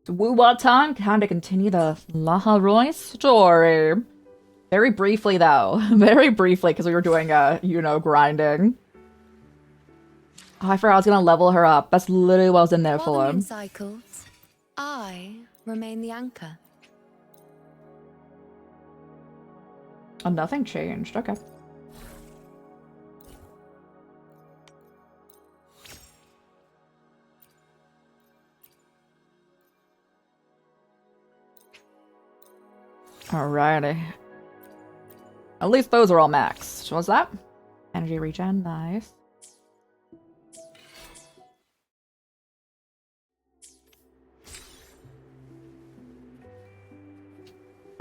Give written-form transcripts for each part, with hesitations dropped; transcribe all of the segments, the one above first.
Wuwa time, time to continue the Laharoy story. Very briefly, though. Very briefly, because we were doing, grinding. Oh, I forgot I was gonna level her up. That's literally what I was in there While for. the moon cycles, I remain the anchor. Oh, nothing changed. Okay. Alrighty. At least those are all maxed. What's that? Energy regen, nice.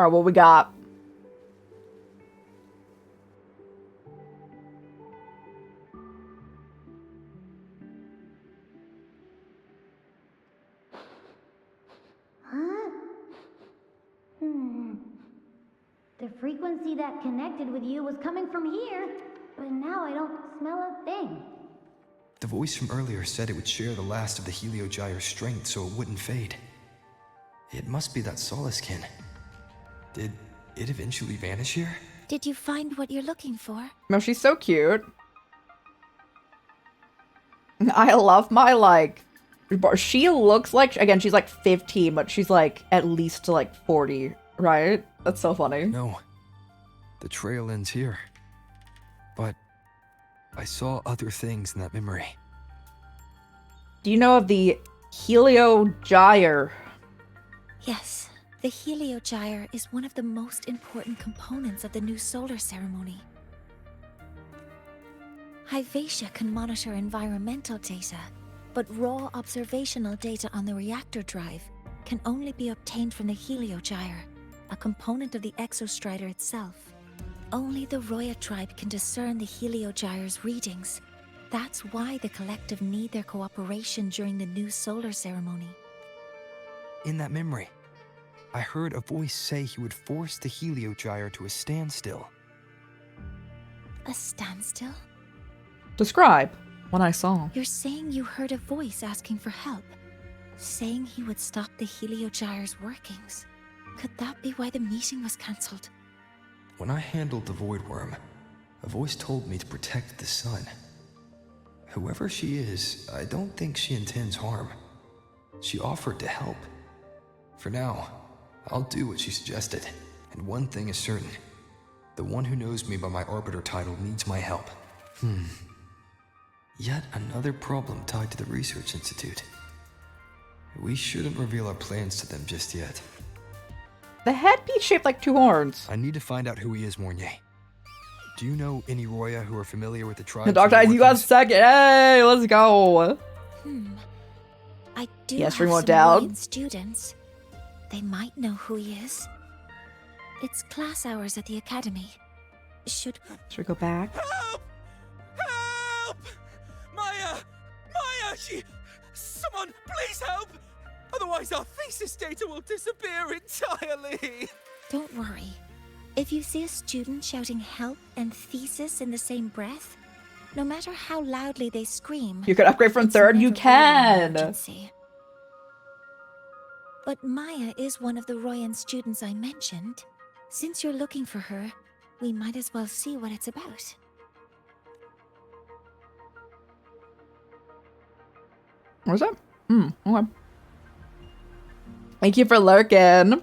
Alright, what we got? Huh? The frequency that connected with you was coming from here, but now I don't smell a thing. The voice from earlier said it would share the last of the Heliogyre's strength so it wouldn't fade. It must be that solace kin. Did it eventually vanish here? Did you find what you're looking for? No, she's so cute. I love my, like... She looks like... Again, she's like 15, but she's like at least like 40, right? That's so funny. No. The trail ends here. But I saw other things in that memory. Do you know of the Heliogyre? Yes, the Heliogyre is one of the most important components of the new solar ceremony. Hyvatia can monitor environmental data, but raw observational data on the reactor drive can only be obtained from the Heliogyre, a component of the Exostrider itself. Only the Roya tribe can discern the Heliogyre's readings. That's why the collective need their cooperation during the new solar ceremony. In that memory, I heard a voice say he would force the Heliogyre to a standstill. A standstill? Describe what I saw. You're saying you heard a voice asking for help, saying he would stop the Heliogyre's workings. Could that be why the meeting was cancelled? When I handled the Void Worm, a voice told me to protect the sun. Whoever she is, I don't think she intends harm. She offered to help. For now, I'll do what she suggested. And one thing is certain. The one who knows me by my Arbiter title needs my help. Yet another problem tied to the Research Institute. We shouldn't reveal our plans to them just yet. The headpiece shaped like two horns. I need to find out who he is, Mornier. Do you know any Roya who are familiar with the tribe? The Dark Eyes, you got second. Hey, let's go. I do Yes, have remote some down. Royan students. They might know who he is. It's class hours at the academy. Should we go back? Help! Help! Maya! Maya! Someone, please help! Otherwise our thesis data will disappear entirely! Don't worry. If you see a student shouting help and thesis in the same breath, no matter how loudly they scream... You can upgrade from it's third, you never really an can! emergency. But Maya is one of the Royan students I mentioned. Since you're looking for her, we might as well see what it's about. What's that? Okay. Thank you for lurking.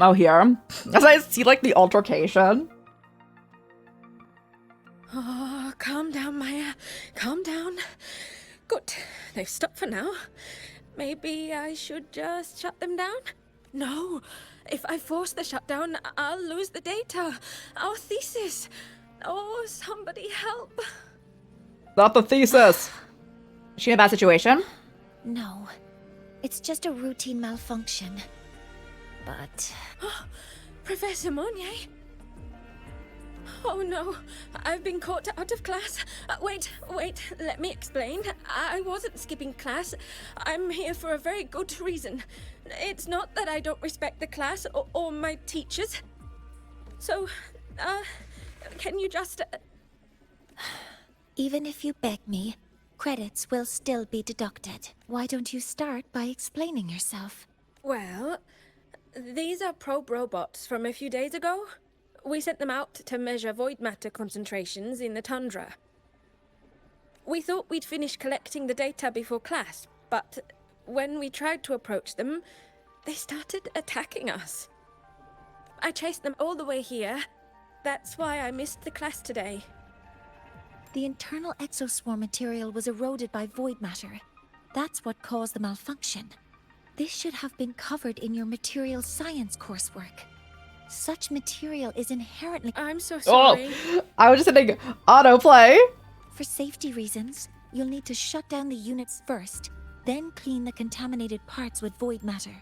Oh, here. As I see, like, the altercation. Oh, calm down, Maya. Calm down. Good. They've stopped for now. Maybe I should just shut them down? No. If I force the shutdown, I'll lose the data. Our thesis. Oh, somebody help. Not the thesis. Is she in a bad situation? No. It's just a routine malfunction. But... Professor Monnier? Oh no, I've been caught out of class. Wait, let me explain. I wasn't skipping class. I'm here for a very good reason. It's not that I don't respect the class or my teachers. So, can you just... Even if you beg me, credits will still be deducted. Why don't you start by explaining yourself? Well, these are probe robots from a few days ago. We sent them out to measure void matter concentrations in the tundra. We thought we'd finish collecting the data before class, but when we tried to approach them, they started attacking us. I chased them all the way here. That's why I missed the class today. The internal exoswarm material was eroded by void matter. That's what caused the malfunction. This should have been covered in your material science coursework. Such material is inherently... I'm so sorry. Oh, I was just hitting autoplay. For safety reasons, you'll need to shut down the units first, then clean the contaminated parts with void matter.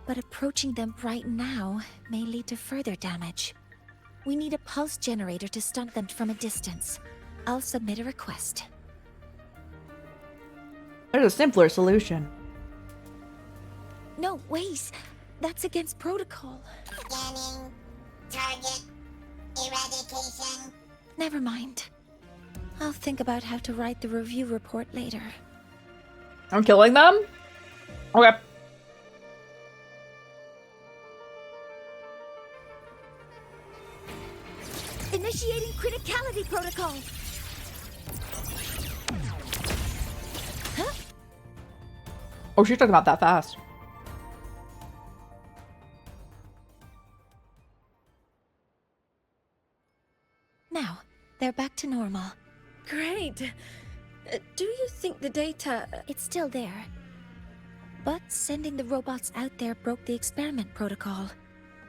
But approaching them right now may lead to further damage. We need a pulse generator to stun them from a distance. I'll submit a request. There's a simpler solution. No, wait. That's against protocol. Scanning. Target. Eradication. Never mind. I'll think about how to write the review report later. I'm killing them? Okay. Initiating criticality protocol. Huh? Oh, she's talking about that fast. Now, they're back to normal. Great. Do you think the data... It's still there. But sending the robots out there broke the experiment protocol.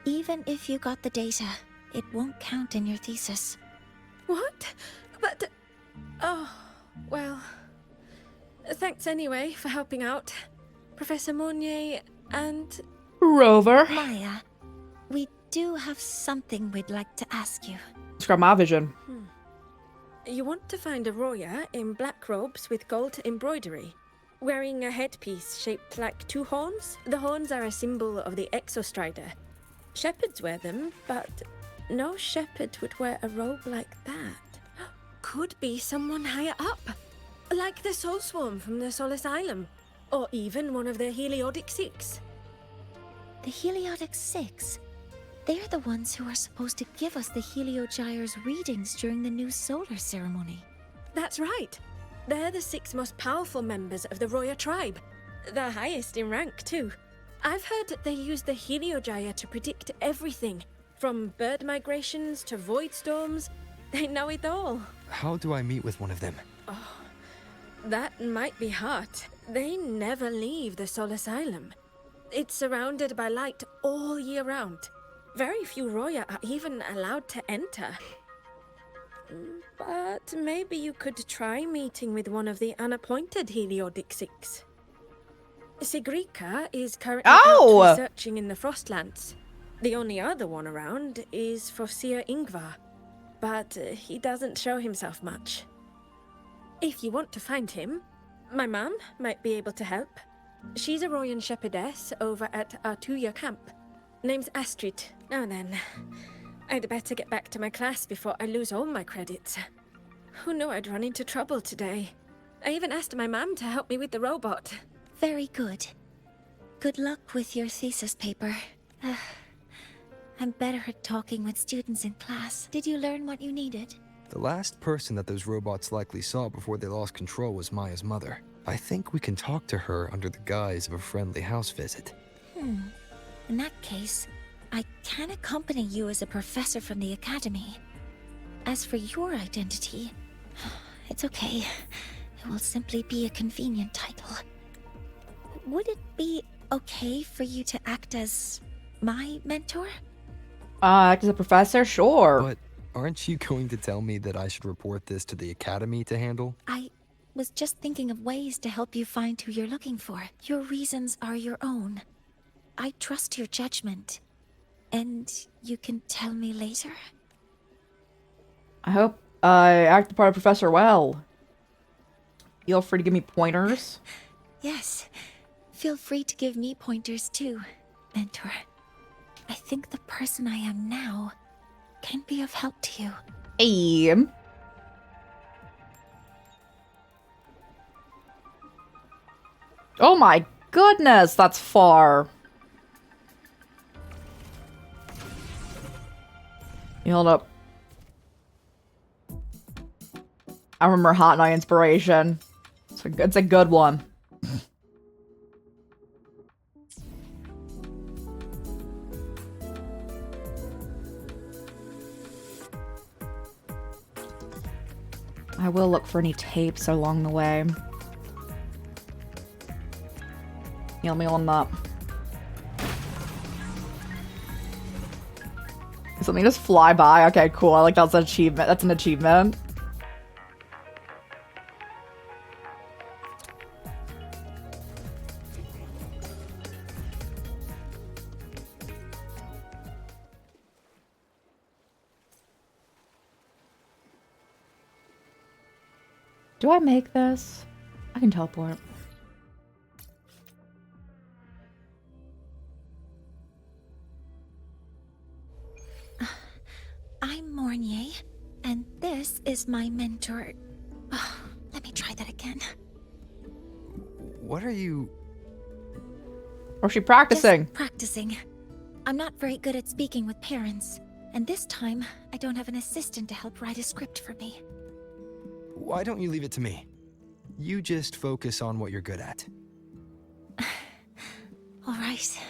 Even if you got the data, it won't count in your thesis. What? But... Oh, well... Thanks anyway for helping out. Professor Monnier and... Rover. Maya, we do have something we'd like to ask you. Describe my vision. You want to find a Roya in black robes with gold embroidery, wearing a headpiece shaped like two horns. The horns are a symbol of the Exostrider. Shepherds wear them, but no shepherd would wear a robe like that. Could be someone higher up, like the Soul Swarm from the Sol Asylum, or even one of the Heliodic Six. The Heliodic Six? They're the ones who are supposed to give us the Heliogyre's readings during the new solar ceremony. That's right. They're the 6 most powerful members of the Roya tribe. The highest in rank, too. I've heard that they use the Heliogyre to predict everything, from bird migrations to void storms. They know it all. How do I meet with one of them? That might be hard. They never leave the Sol Asylum. It's surrounded by light all year round. Very few Roya are even allowed to enter. But maybe you could try meeting with one of the unappointed Heliodic Six. Sigrika is currently out researching in the Frostlands. The only other one around is Fossier Ingvar, but he doesn't show himself much. If you want to find him, my mum might be able to help. She's a Royan shepherdess over at Artuya camp. Name's Astrid. Now then, I'd better get back to my class before I lose all my credits. Who knew I'd run into trouble today? I even asked my mum to help me with the robot. Very good. Good luck with your thesis paper. I'm better at talking with students in class. Did you learn what you needed? The last person that those robots likely saw before they lost control was Maya's mother. I think we can talk to her under the guise of a friendly house visit. In that case, I can accompany you as a professor from the academy. As for your identity, it's okay. It will simply be a convenient title. Would it be okay for you to act as my mentor? Act as a professor? Sure. But aren't you going to tell me that I should report this to the academy to handle? I was just thinking of ways to help you find who you're looking for. Your reasons are your own. I trust your judgment. And you can tell me later? I hope I act the part of Professor well. Feel free to give me pointers. Yes. Feel free to give me pointers too, Mentor. I think the person I am now can be of help to you. Hey. Oh my goodness, that's far. You hold up. I remember Hot Night Inspiration. It's a good one. I will look for any tapes along the way. Heal me on that. Something just fly by. Okay, cool. I like that's an achievement. That's an achievement. Do I make this? I can teleport. I'm Mornier, and this is my mentor. Oh, let me try that again. What are you... Or is she practicing? Just practicing. I'm not very good at speaking with parents, and this time I don't have an assistant to help write a script for me. Why don't you leave it to me? You just focus on what you're good at. All right.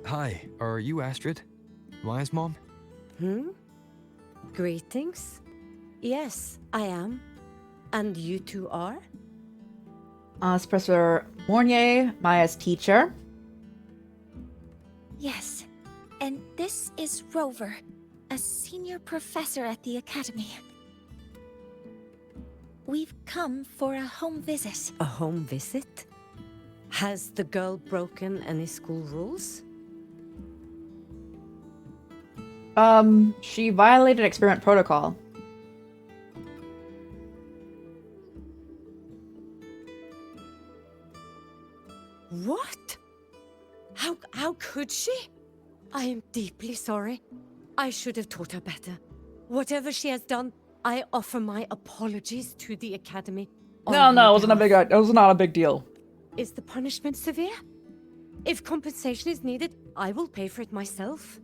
Hi, are you Astrid? Maya's mom? Greetings. Yes, I am. And you two are? It's Professor Mornier, Maya's teacher. Yes. And this is Rover, a senior professor at the academy. We've come for a home visit. A home visit? Has the girl broken any school rules? She violated experiment protocol. What? How could she? I am deeply sorry. I should have taught her better. Whatever she has done, I offer my apologies to the academy. No, it wasn't a big. It was not a big deal. Is the punishment severe? If compensation is needed, I will pay for it myself.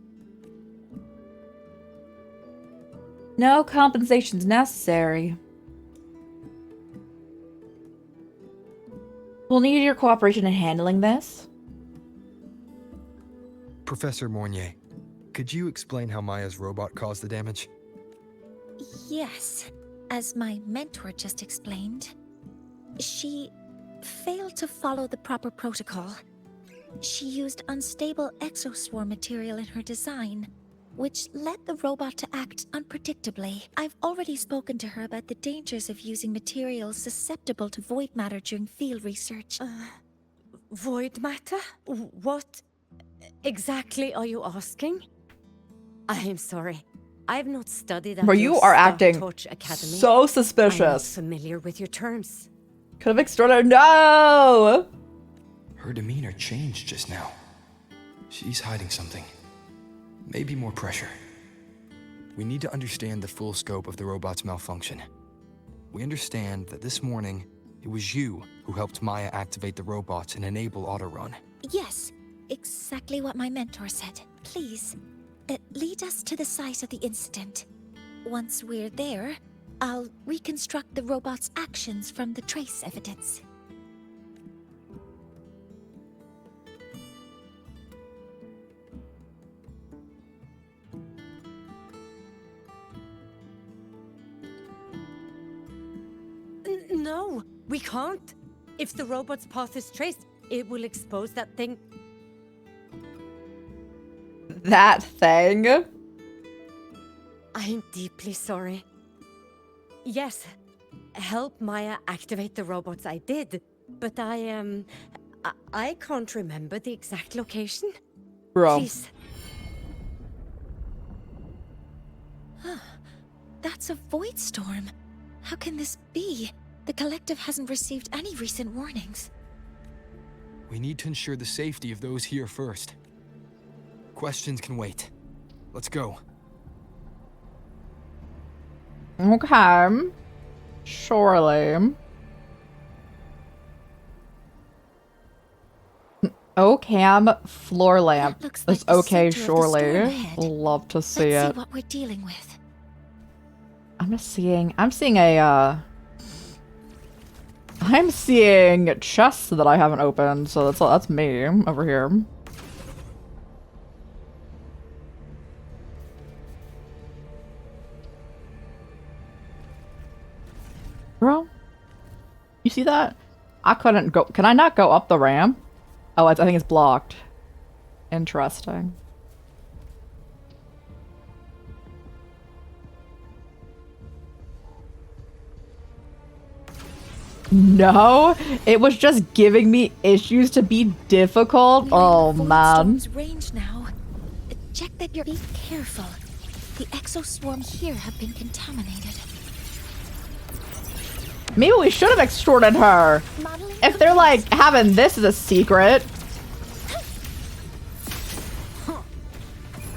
No compensation's necessary. We'll need your cooperation in handling this. Professor Mornier, could you explain how Maya's robot caused the damage? Yes. As my mentor just explained, she failed to follow the proper protocol. She used unstable exoswarm material in her design, which led the robot to act unpredictably. I've already spoken to her about the dangers of using materials susceptible to void matter during field research. Void matter? What exactly are you asking? I am sorry. I have not studied at Where you your are acting Torch Academy. so I'm not suspicious. familiar with your terms. Could have extorted. No! Her demeanor changed just now. She's hiding something. Maybe more pressure. We need to understand the full scope of the robot's malfunction. We understand that this morning, it was you who helped Maya activate the robots and enable autorun. Yes, exactly what my mentor said. Please, lead us to the site of the incident. Once we're there, I'll reconstruct the robot's actions from the trace evidence. No, we can't. If the robot's path is traced, it will expose that thing. That thing? I'm deeply sorry. Yes, help Maya activate the robots I did, but I can't remember the exact location. Bro. Please. That's a void storm. How can this be? The collective hasn't received any recent warnings. We need to ensure the safety of those here first. Questions can wait. Let's go. Okay. Surely. OCam floor lamp. That looks like It's the okay, center of the storm surely. ahead. Love to see Let's it. see what we're dealing with. I'm seeing I'm seeing chests that I haven't opened, so that's me over here. Bro, you see that? I couldn't go. Can I not go up the ramp? Oh, I think it's blocked. Interesting. No, it was just giving me issues to be difficult. Oh man. Range now. Check that you're. Be careful. The exoswarm here have been contaminated. Maybe we should have extorted her. If they're like having this as a secret.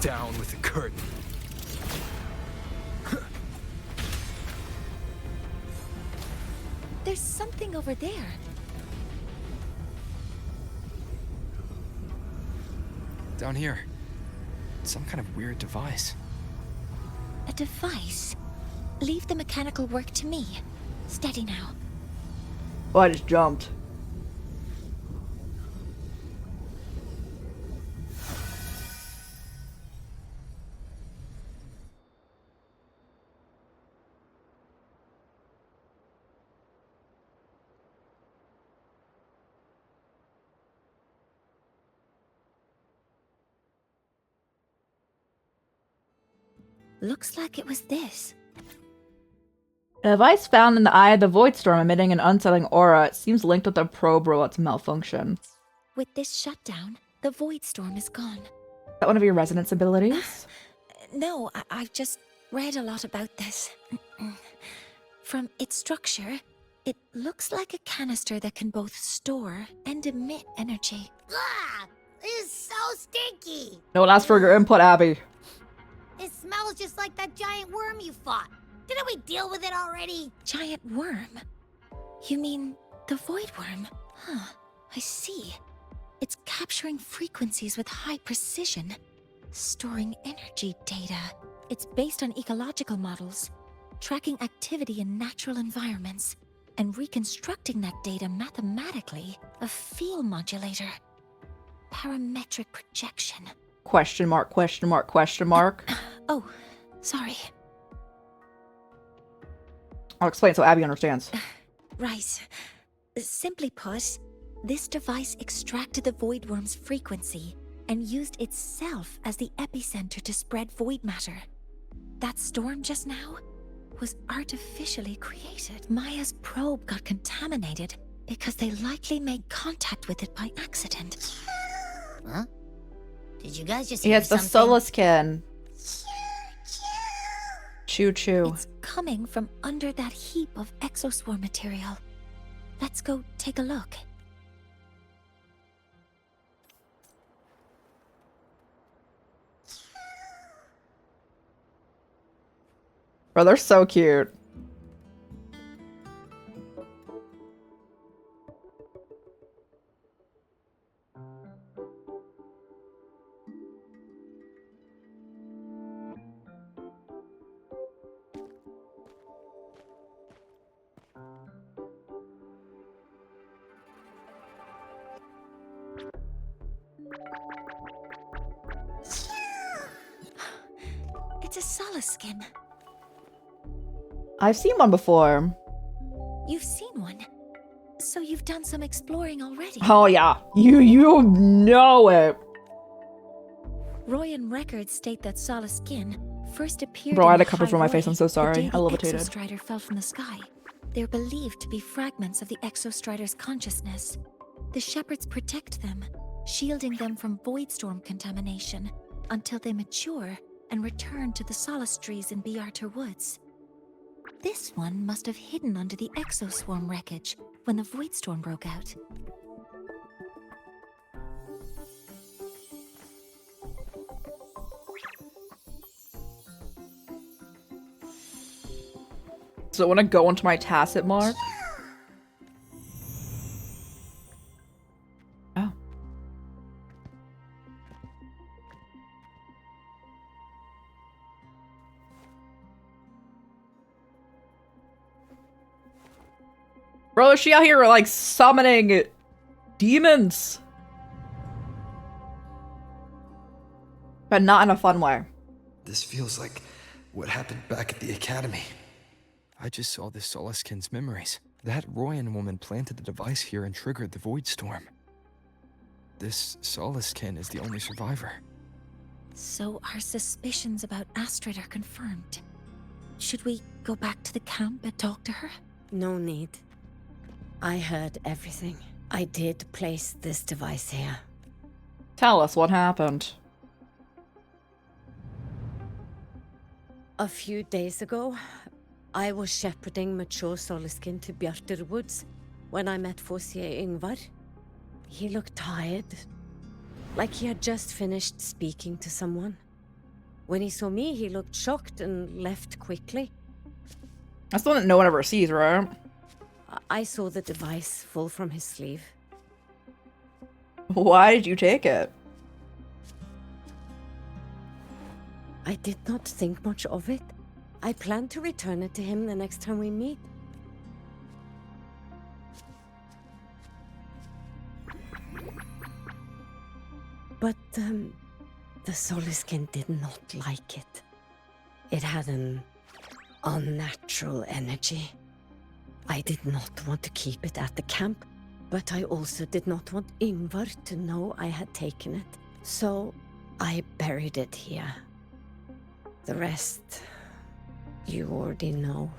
Down with the curtain. There's something over there. Down here. Some kind of weird device. A device. Leave the mechanical work to me. Steady now. Oh, I just jumped. Looks like it was this. A device found in the eye of the void storm emitting an unsettling aura. It seems linked with the probe robot's malfunction. Is With this shutdown, the void storm is gone. that one of your resonance abilities? No, I've just read a lot about this. From its structure, it looks like a canister that can both store and emit energy. Ugh! This is so stinky! No one asked for your input, Abby. It smells just like that giant worm you fought. Didn't we deal with it already? Giant worm? You mean the void worm? Huh, I see. It's capturing frequencies with high precision, storing energy data. It's based on ecological models, tracking activity in natural environments, and reconstructing that data mathematically. A field modulator. Parametric projection. Question mark, question mark, question mark. Oh, sorry. I'll explain so Abby understands. Right. Simply put, this device extracted the void worm's frequency and used itself as the epicenter to spread void matter. That storm just now was artificially created. Maya's probe got contaminated because they likely made contact with it by accident. Huh? Did you guys just Yeah, hear it's the something? Solaskin. Choo choo. It's coming from under that heap of exoswarm material. Let's go take a look. Bro, they're so cute. It's a Solaskin. I've seen one before. You've seen one. So you've done some exploring already. Oh yeah, you know it. Royan records state that Solace Skin first appeared Bro, I in had the to cover High for my face, Roy I'm so the sorry. day I the levitated. Exostrider fell from the sky. They're believed to be fragments of the Exostrider's consciousness. The shepherds protect them, shielding them from voidstorm contamination until they mature and return to the Solace trees in Biarter Woods. This one must have hidden under the exoswarm wreckage when the voidstorm broke out. So I want to go into my tacit mark. Oh. Bro, is she out here like summoning demons? But not in a fun way. This feels like what happened back at the academy. I just saw the Solaskin's memories. That Royan woman planted the device here and triggered the void storm. This Solaskin is the only survivor. So our suspicions about Astrid are confirmed. Should we go back to the camp and talk to her? No need. I heard everything. I did place this device here. Tell us what happened. A few days ago, I was shepherding mature Solaskin to Bjarter Woods when I met Fossier Ingvar. He looked tired, like he had just finished speaking to someone. When he saw me, he looked shocked and left quickly. That's the one that no one ever sees, right? I saw the device fall from his sleeve. Why did you take it? I did not think much of it. I plan to return it to him the next time we meet. But, the Solaskin did not like it. It had an unnatural energy. I did not want to keep it at the camp, but I also did not want Ingvar to know I had taken it. So, I buried it here. The rest, you already know.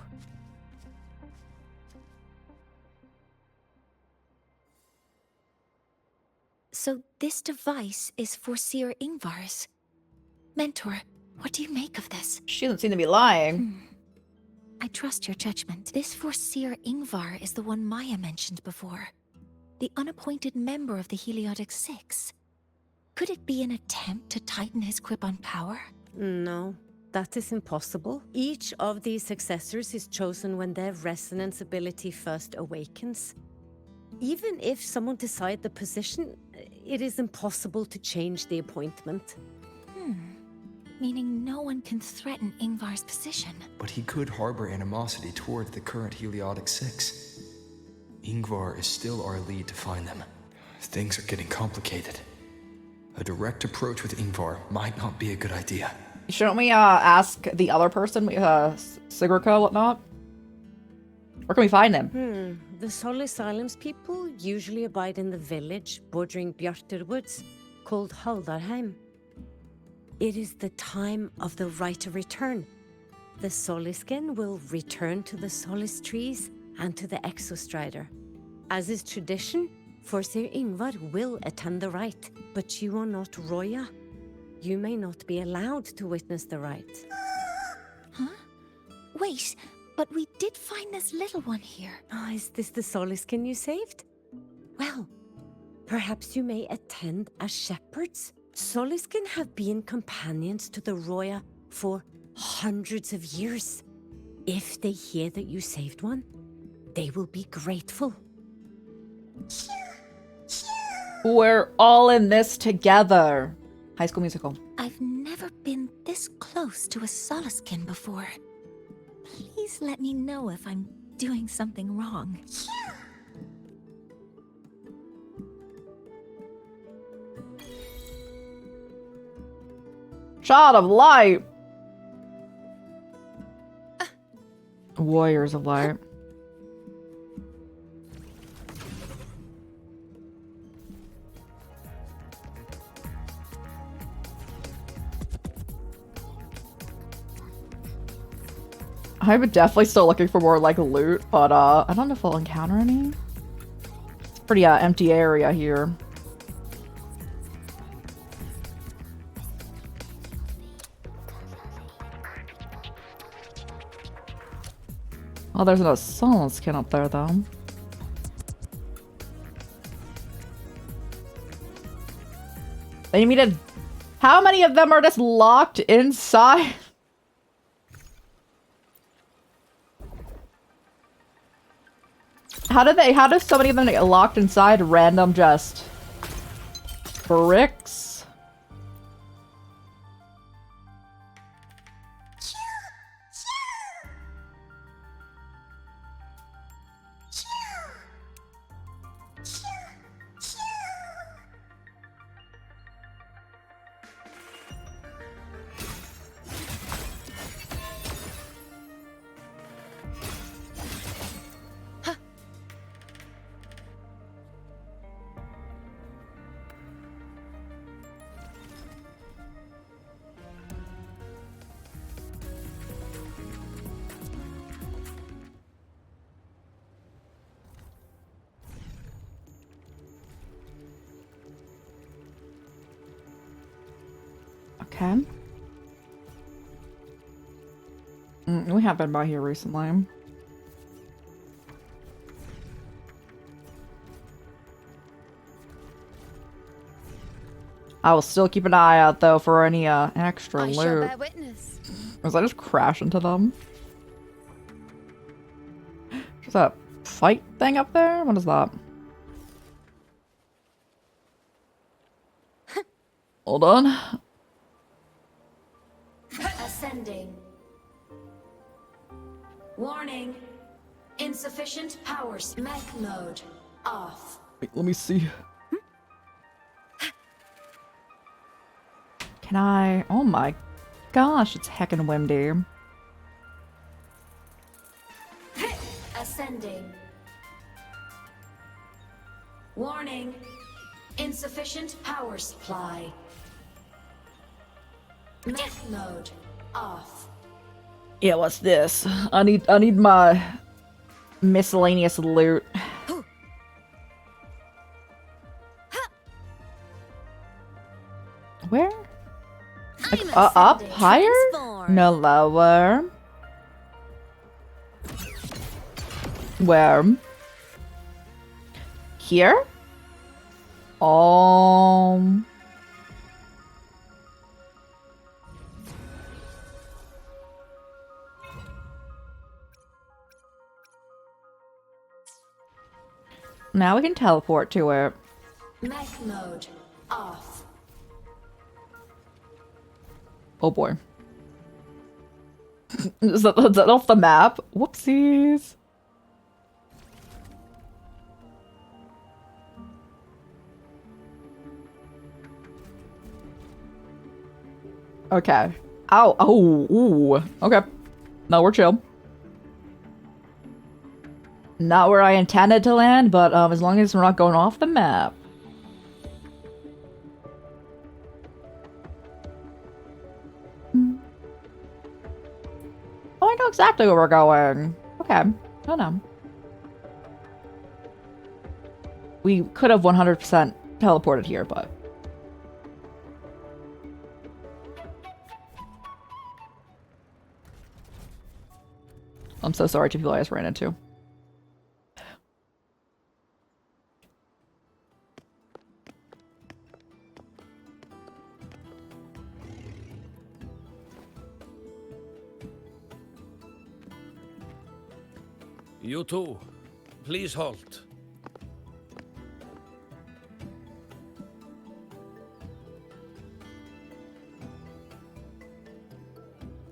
So this device is Forseer Ingvar's. Mentor, what do you make of this? She doesn't seem to be lying. I trust your judgment. This Forseer Ingvar is the one Maya mentioned before. The unappointed member of the Heliotic Six. Could it be an attempt to tighten his grip on power? No, that is impossible. Each of these successors is chosen when their resonance ability first awakens. Even if someone decides the position, it is impossible to change the appointment. Meaning no one can threaten Ingvar's position. But he could harbor animosity toward the current Heliotic Six. Ingvar is still our lead to find them. Things are getting complicated. A direct approach with Ingvar might not be a good idea. Shouldn't we ask the other person, Sigurka, whatnot? Where can we find him? The Solis Islands people usually abide in the village bordering Bjarter Woods, called Haldarheim. It is the time of the right of return. The Soliskin will return to the Solis trees and to the Exostrider. As is tradition, Forseer Ingvar will attend the rite, but you are not Roya. You may not be allowed to witness the rite. Huh? Wait, but we did find this little one here. Is this the Soliskin you saved? Well, perhaps you may attend as shepherds. Soliskin have been companions to the Roya for hundreds of years. If they hear that you saved one, they will be grateful. We're all in this together. High School Musical. I've never been this close to a Soliskin before. Please let me know if I'm doing something wrong. Shot of light. Warriors of light. I'm definitely still looking for more, like, loot, but, I don't know if we'll encounter any. It's a pretty, empty area here. Oh, there's no Solon skin up there, though. They need me to... How many of them are just locked inside? How do so many of them get locked inside random just... bricks? Okay. We have been by here recently. I will still keep an eye out, though, for any extra I loot. shall bear witness. Was I just crash into them? Is that fight thing up there? What is that? Hold on. Ascending. Warning. Insufficient power. Mech mode off. Wait, let me see. Can I? Oh my gosh, it's heckin' windy. Ascending. Warning. Insufficient power supply. Mech mode off. Yeah, what's this? I need my miscellaneous loot. Where? Like, up higher? No, lower. Where? Here? Now we can teleport to it. Mech mode off. Oh boy. Is that off the map? Whoopsies. Okay. Ow. Oh. Ooh. Okay. No, we're chill. Not where I intended to land, but as long as we're not going off the map. Oh, I know exactly where we're going. Okay. Oh no. We could have 100% teleported here, but... I'm so sorry to people I just ran into. You too. Please halt.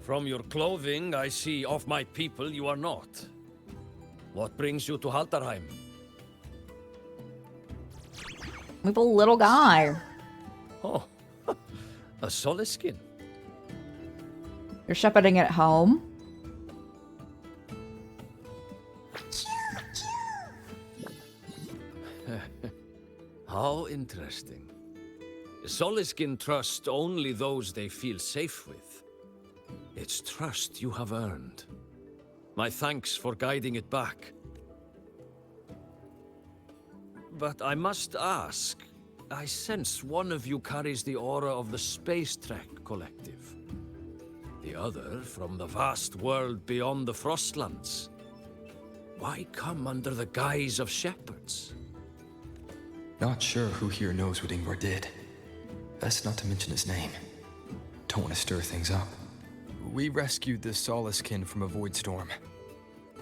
From your clothing, I see of my people you are not. What brings you to Halterheim? We have a little guy. Oh, a solid skin. You're shepherding it home? How interesting. Soliskin trust only those they feel safe with. It's trust you have earned. My thanks for guiding it back. But I must ask, I sense one of you carries the aura of the Space Trek Collective. The other from the vast world beyond the Frostlands. Why come under the guise of shepherds? Not sure who here knows what Ingvar did. Best not to mention his name. Don't want to stir things up. We rescued the Soliskin from a void storm.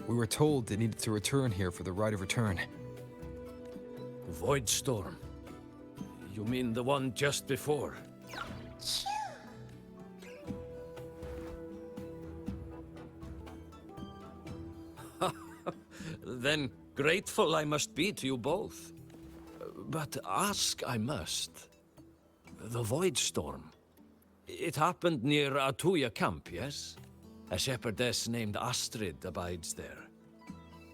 We were told they needed to return here for the rite of return. Void storm? You mean the one just before? Then grateful I must be to you both. But ask I must. The Void Storm. It happened near Atuya camp, yes? A shepherdess named Astrid abides there.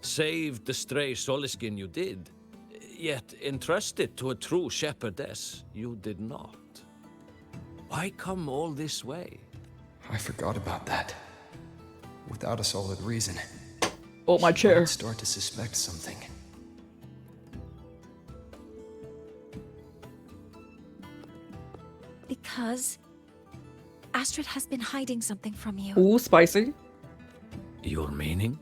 Saved the stray Soliskin you did, yet entrusted to a true shepherdess you did not. Why come all this way? I forgot about that. Without a solid reason. Oh, my chair. I'd start to suspect something. Because Astrid has been hiding something from you. Ooh, spicy. Your meaning?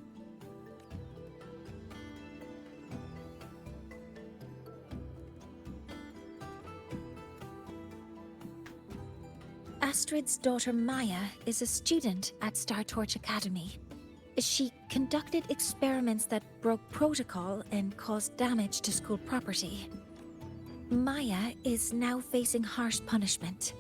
Astrid's daughter Maya is a student at Star Torch Academy. She conducted experiments that broke protocol and caused damage to school property. Maya is now facing harsh punishment.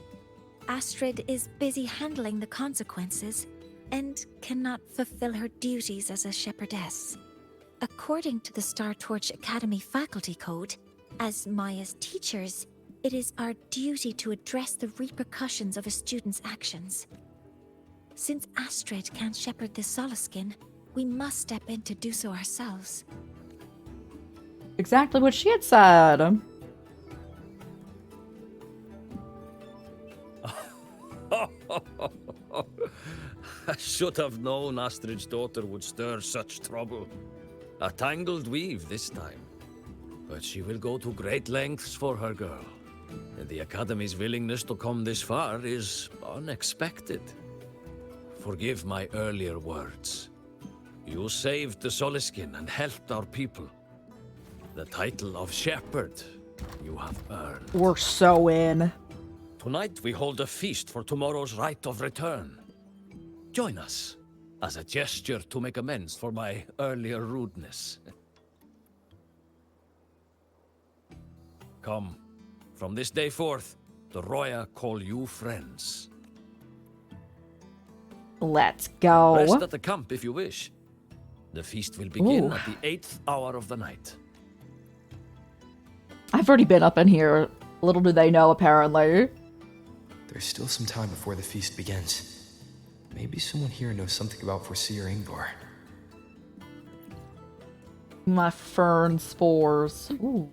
Astrid is busy handling the consequences and cannot fulfill her duties as a shepherdess. According to the Star Torch Academy faculty code, as Maya's teachers, it is our duty to address the repercussions of a student's actions. Since Astrid can't shepherd the Soliskin, we must step in to do so ourselves. Exactly what she had said. I should have known Astrid's daughter would stir such trouble. A tangled weave this time. But she will go to great lengths for her girl. And the Academy's willingness to come this far is unexpected. Forgive my earlier words. You saved the Soliskin and helped our people. The title of Shepherd you have earned. We're so in. Tonight we hold a feast for tomorrow's rite of return. Join us, as a gesture to make amends for my earlier rudeness. Come, from this day forth, the Roya call you friends. Let's go. Rest at the camp if you wish. The feast will begin at the 8th hour of the night. I've already been up in here. Little do they know, apparently. There's still some time before the feast begins. Maybe someone here knows something about Foreseer Ingvar. My fern spores. Ooh.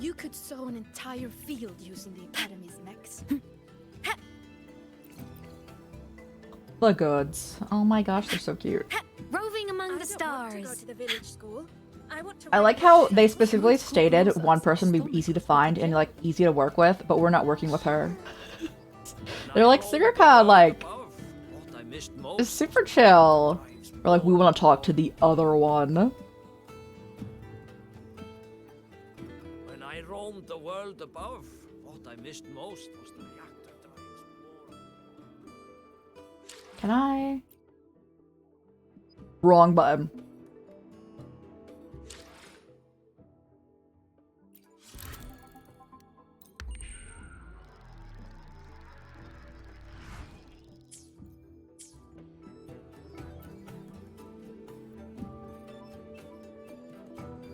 You could sow an entire field using the Academy's mechs. The goods. Oh my gosh, they're so cute. Roving among the stars. To the village school. I like how they specifically stated one person would be easy to find and like easy to work with, but we're not working with her. They're like Sirika, like is super chill. Or like we want to talk to the other one. When I roamed the world above, what I missed most was the reactor drives. Can I? Wrong button.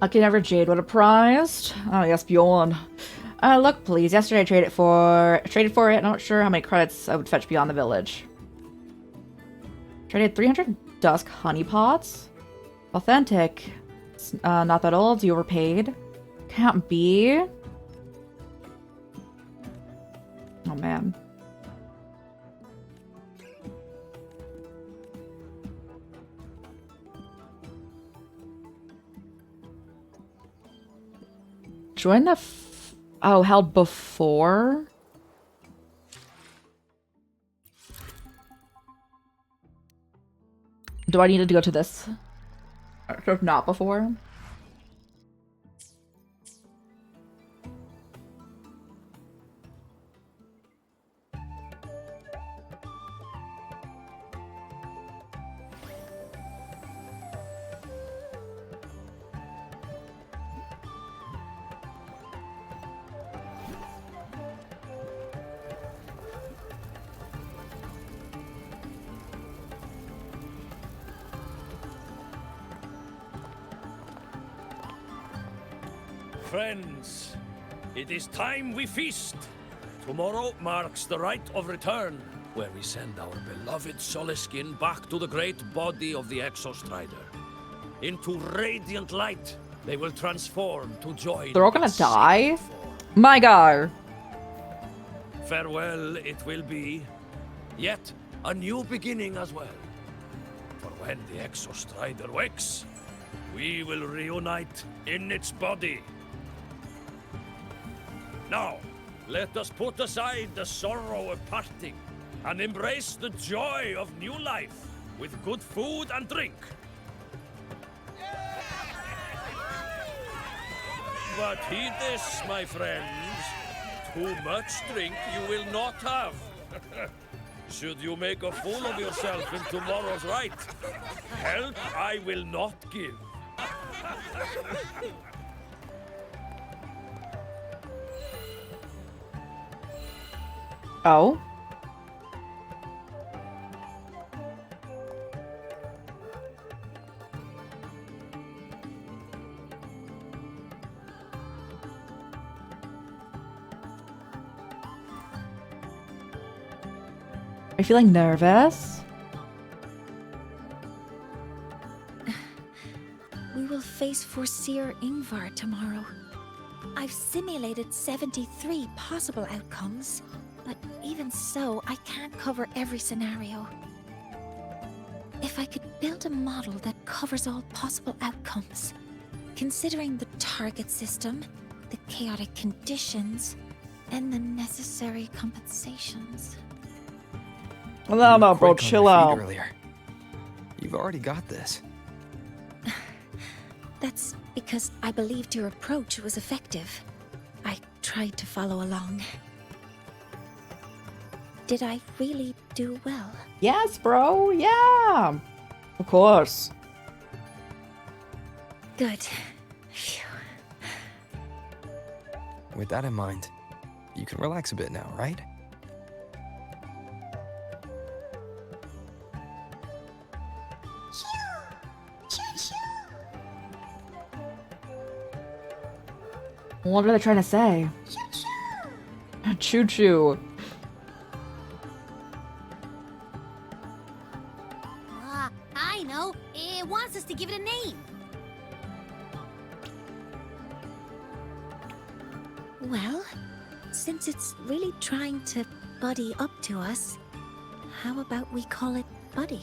Lucky never Jade would have prized. Oh yes, Bjorn. Look please, yesterday I traded for it. I'm not sure how many credits I would fetch beyond the village. Traded 300 dusk honey pots. Authentic. It's, not that old, you overpaid. Can't be. Oh man. Join the oh, held before? Do I need to go to this? Or not before? Friends, it is time we feast. Tomorrow marks the rite of return, where we send our beloved Soliskin back to the great body of the Exostrider. Into radiant light, they will transform to join. They're all gonna die? My god. Farewell it will be, yet a new beginning as well. For when the Exostrider wakes, we will reunite in its body. Now, let us put aside the sorrow of parting and embrace the joy of new life with good food and drink. But heed this, my friends. Too much drink you will not have. Should you make a fool of yourself in tomorrow's rite, help I will not give. Oh? Are you feeling nervous? We will face Forseer Ingvar tomorrow. I've simulated 73 possible outcomes, but even so, I can't cover every scenario. If I could build a model that covers all possible outcomes, considering the target system, the chaotic conditions, and the necessary compensations. No, bro, chill out. Earlier. You've already got this. That's because I believed your approach was effective. I tried to follow along. Did I really do well? Yes, bro. Yeah. Of course. Good. Phew. With that in mind, you can relax a bit now, right? What are they trying to say? Choo-choo. I know. It wants us to give it a name. Well, since it's really trying to buddy up to us, how about we call it Buddy?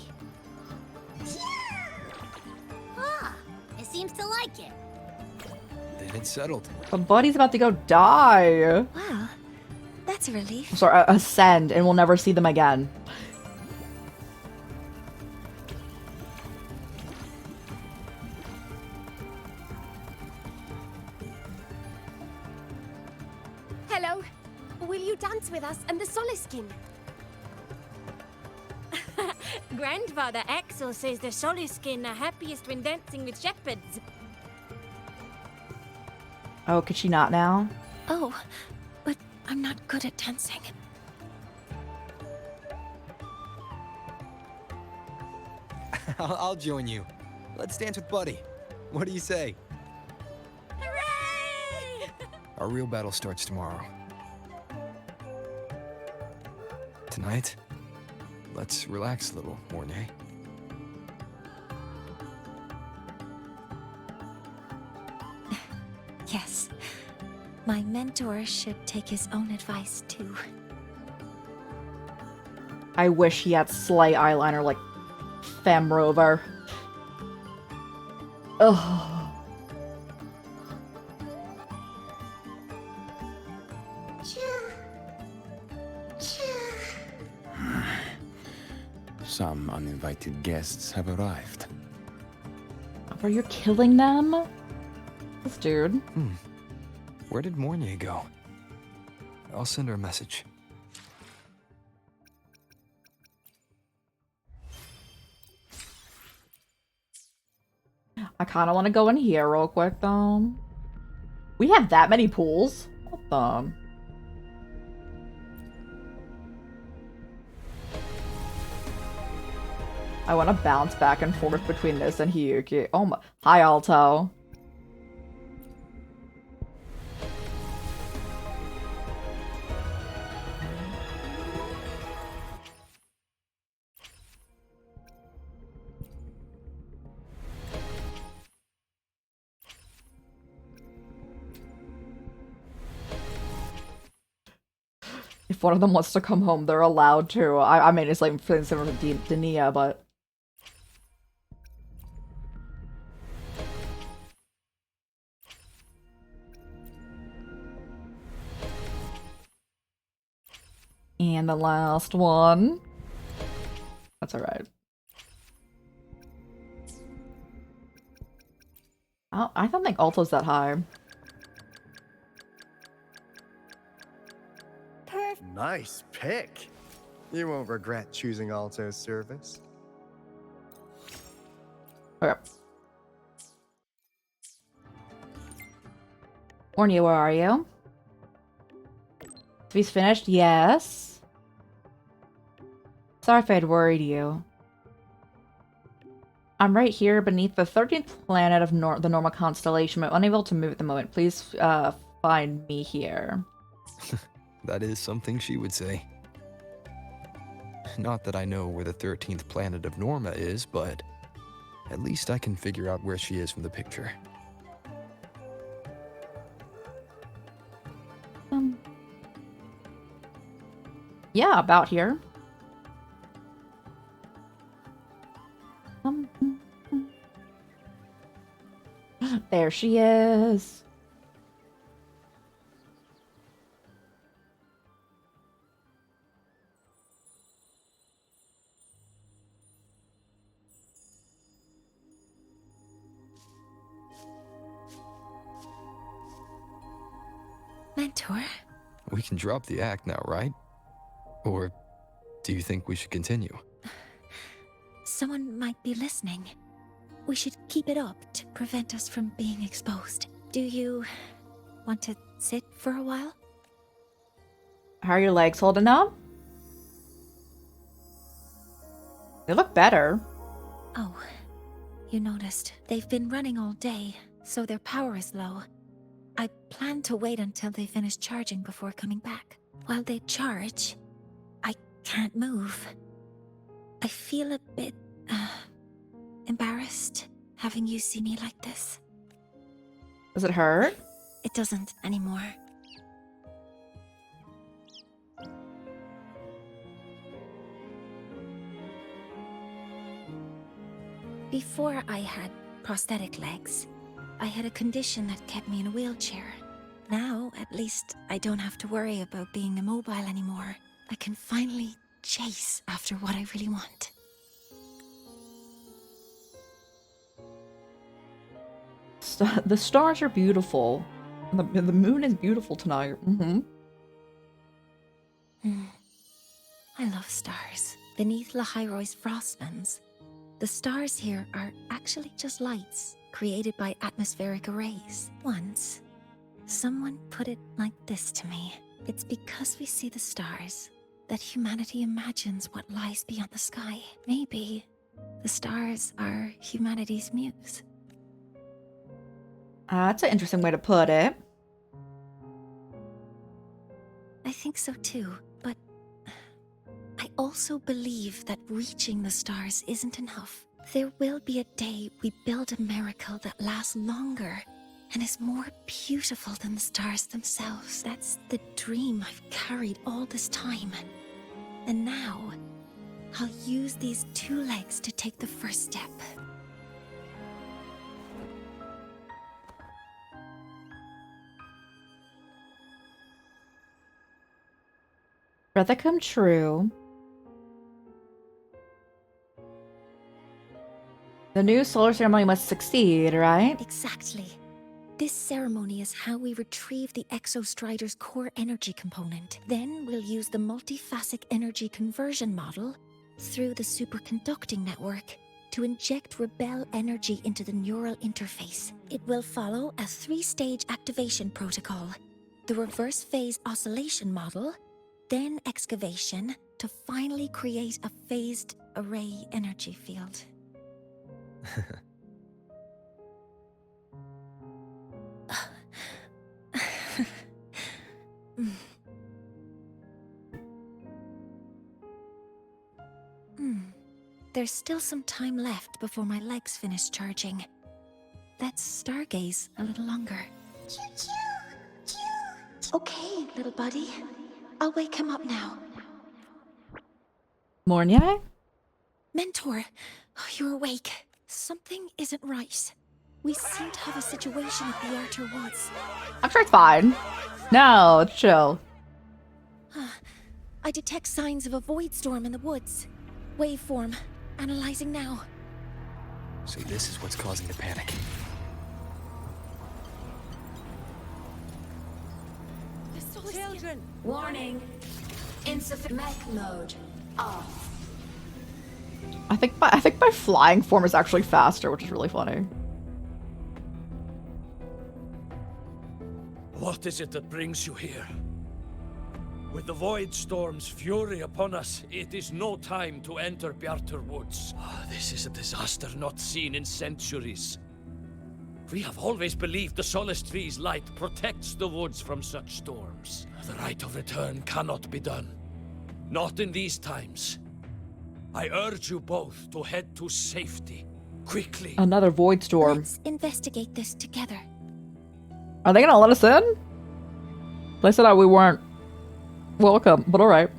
Ah, it seems to like it. Then it's settled. But Buddy's about to go die. Wow, that's a relief. I'm sorry, ascend, and we'll never see them again. Hello. Will you dance with us and the Soliskin? Grandfather Axel says the Soliskin are happiest when dancing with shepherds. Oh, could she not now? Oh, but I'm not good at dancing. I'll join you. Let's dance with Buddy. What do you say? Hooray! Our real battle starts tomorrow. Tonight, let's relax a little, Mornay. Yes. My mentor should take his own advice, too. I wish he had slight eyeliner like Femrover. Ugh. Some uninvited guests have arrived. Are you killing them? This dude. Where did Mornier go? I'll send her a message. I kind of want to go in here real quick, though. We have that many pools? What the? I want to bounce back and forth between this and Hiyuki. Oh my. Hi, Alto. If one of them wants to come home, they're allowed to. I mean, it's like similar to Dania, but... And the last one. That's alright. Oh, I don't think Alto's that high. Nice pick. You won't regret choosing Alto's service. Okay. Ornia, where are you? He's finished? Yes. Sorry if I'd worried you. I'm right here beneath the 13th planet of the normal constellation, but unable to move at the moment. Please find me here. That is something she would say. Not that I know where the 13th planet of Norma is, but at least I can figure out where she is from the picture. Yeah, about here. There she is. Mentor? We can drop the act now, right? Or do you think we should continue? Someone might be listening. We should keep it up to prevent us from being exposed. Do you want to sit for a while? How are your legs holding up? They look better. Oh, you noticed. They've been running all day, so their power is low. I plan to wait until they finish charging before coming back. While they charge, I can't move. I feel a bit, embarrassed having you see me like this. Does it hurt? It doesn't anymore. Before I had prosthetic legs, I had a condition that kept me in a wheelchair. Now, at least, I don't have to worry about being immobile anymore. I can finally chase after what I really want. The stars are beautiful. The moon is beautiful tonight. I love stars. Beneath Lahairoy's frostlands, the stars here are actually just lights created by atmospheric arrays. Once, someone put it like this to me. It's because we see the stars that humanity imagines what lies beyond the sky. Maybe the stars are humanity's muse. That's an interesting way to put it. I think so too, but I also believe that reaching the stars isn't enough. There will be a day we build a miracle that lasts longer and is more beautiful than the stars themselves. That's the dream I've carried all this time. And now, I'll use these 2 legs to take the first step. Rather come true. The new solar ceremony must succeed, right? Exactly. This ceremony is how we retrieve the Exostrider's core energy component. Then we'll use the multiphasic energy conversion model through the superconducting network to inject rebel energy into the neural interface. It will follow a 3-stage activation protocol. The reverse phase oscillation model, then excavation, to finally create a phased array energy field. There's still some time left before my legs finish charging. Let's stargaze a little longer. Okay, little buddy. I'll wake him up now. Mornia? Mentor, you're awake. Something isn't right. We seem to have a situation at the Outer Woods. I'm sure it's fine. No, it's chill. I detect signs of a void storm in the woods. Waveform. Analyzing now. So this is what's causing the panic. Children! Warning. Insufficient mech mode off. I think my flying form is actually faster, which is really funny. What is it that brings you here? With the Void Storm's fury upon us, it is no time to enter Bjartur Woods. This is a disaster not seen in centuries. We have always believed the Solace Tree's light protects the woods from such storms. The right of return cannot be done. Not in these times. I urge you both to head to safety. Quickly. Another void storm. Let's investigate this together. Are they gonna let us in? They said we weren't welcome, but alright.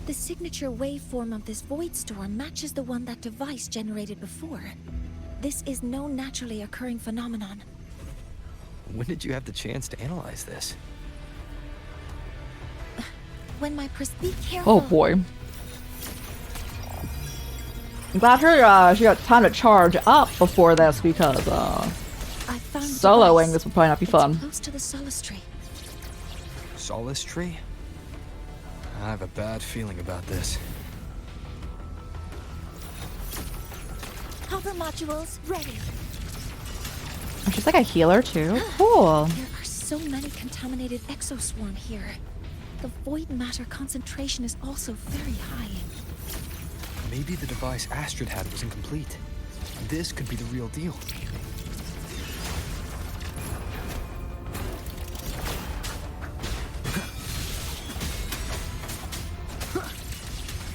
The signature waveform of this void storm matches the one that device generated before. This is no naturally occurring phenomenon. When did you have the chance to analyze this? When my be careful. Oh boy. I'm glad she got time to charge up before this because soloing this would probably not be fun. Close to the Solace Tree. Solace Tree? I have a bad feeling about this. Hover modules ready. Oh, she's like a healer too. Cool. There are so many contaminated exoswarm here. The void matter concentration is also very high. Maybe the device Astrid had was incomplete. This could be the real deal.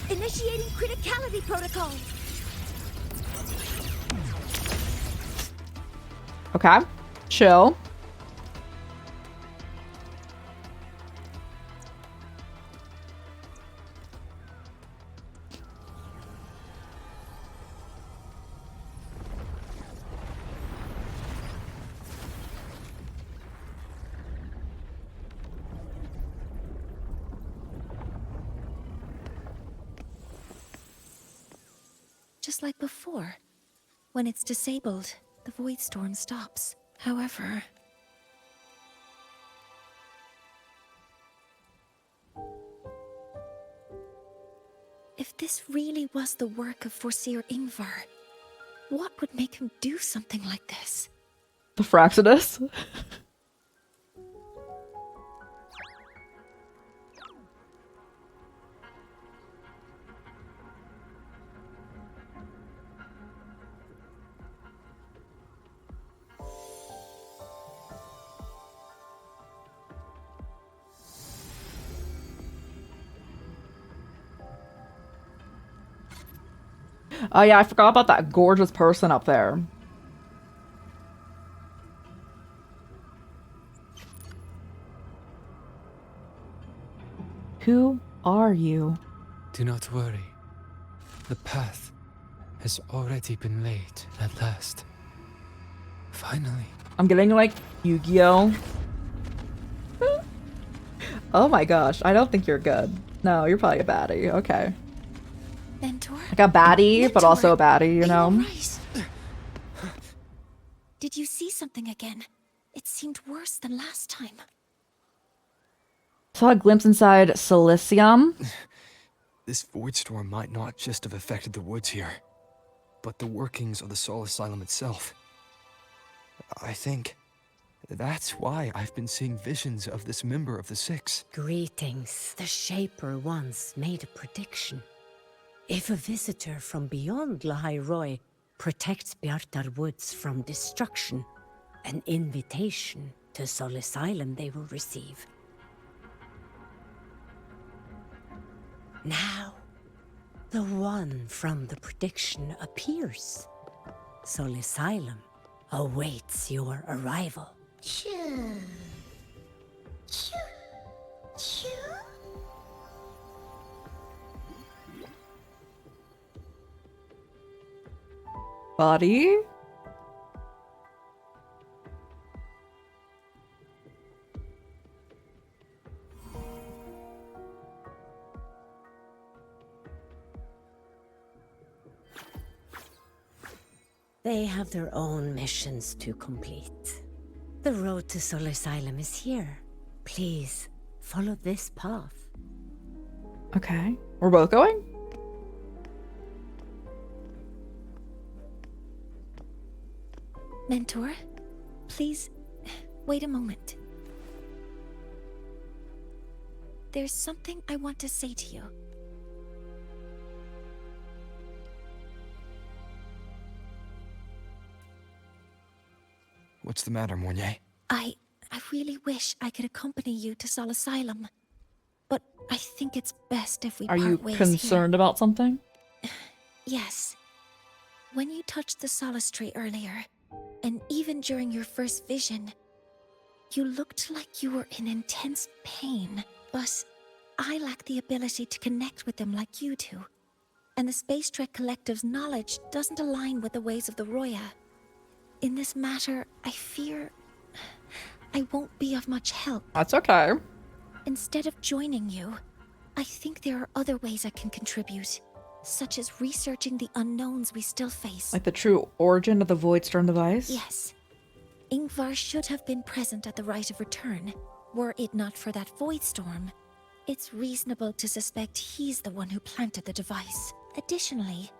Initiating criticality protocol. Okay. Chill. Just like before. When it's disabled, the void storm stops. However... if this really was the work of Forseer Ingvar, what would make him do something like this? The Fractsidus? Oh yeah, I forgot about that gorgeous person up there. Who are you? Do not worry. The path has already been laid at last. Finally. I'm getting like Yu-Gi-Oh! Oh my gosh, I don't think you're good. No, you're probably a baddie. Okay. Mentor? Like a baddie, but Mentor, also a baddie, you know? alright? Did you see something again? It seemed worse than last time. Saw a glimpse inside Silicium. This void storm might not just have affected the woods here, but the workings of the Soul Asylum itself. I think that's why I've been seeing visions of this member of the Six. Greetings. The Shaper once made a prediction. If a visitor from beyond Lahai Roy protects Bjartar Woods from destruction, an invitation to Soul Asylum they will receive. Now, the one from the prediction appears. Soul Asylum awaits your arrival. Choo. Choo. Choo. Body? They have their own missions to complete. The road to Soul Asylum is here. Please, follow this path. Okay. We're both going? Mentor, please, wait a moment. There's something I want to say to you. What's the matter, Mornier? I really wish I could accompany you to Soul Asylum, but I think it's best if we Are part you ways concerned about something? Yes. When you touched the Solace Tree earlier, and even during your first vision, you looked like you were in intense pain, but I lack the ability to connect with them like you do, and the Space Trek Collective's knowledge doesn't align with the ways of the Roya. In this matter, I fear I won't be of much help. That's okay. Instead of joining you, I think there are other ways I can contribute, such as researching the unknowns we still face. Like the true origin of the Void Storm device? Yes. Ingvar should have been present at the Rite of Return. Were it not for that Void Storm, it's reasonable to suspect he's the one who planted the device. Additionally,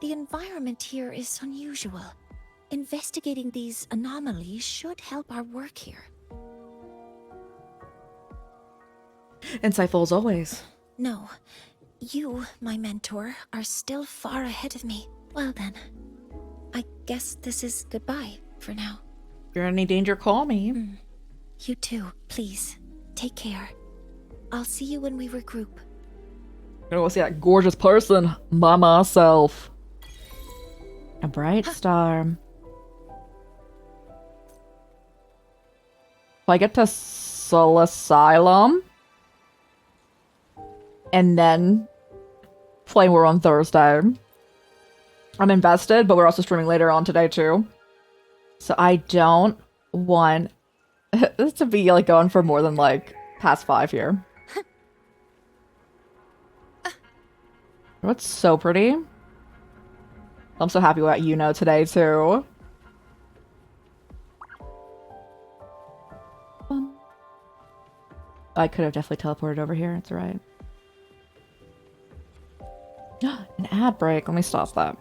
the environment here is unusual. Investigating these anomalies should help our work here. Insightful as always. No, you, my mentor, are still far ahead of me. Well then, I guess this is goodbye for now. If you're in any danger, call me. You too, please. Take care. I'll see you when we regroup. I'm gonna go see that gorgeous person by myself. A bright star. If I get to Soul Asylum and then Flame War on Thursday, I'm invested, but we're also streaming later on today too. So I don't want this to be like going for more than like past 5 here. What's so pretty? I'm so happy about Yuno today too. I could have definitely teleported over here. It's alright. An ad break. Let me stop that.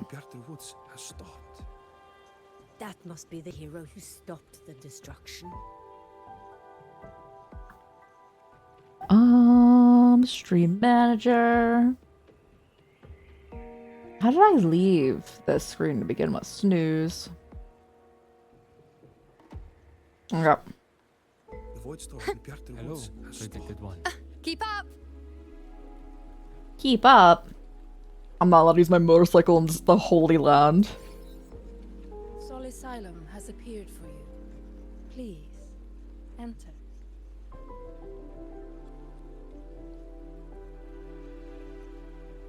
That must be the hero who stopped the destruction. Stream manager. How did I leave this screen to begin with? Snooze. Okay. The void storm in Bjartar Woods has predicted one. Keep up! Keep up? I'm not allowed to use my motorcycle in the Holy Land. Soul Asylum has appeared for you. Please, enter.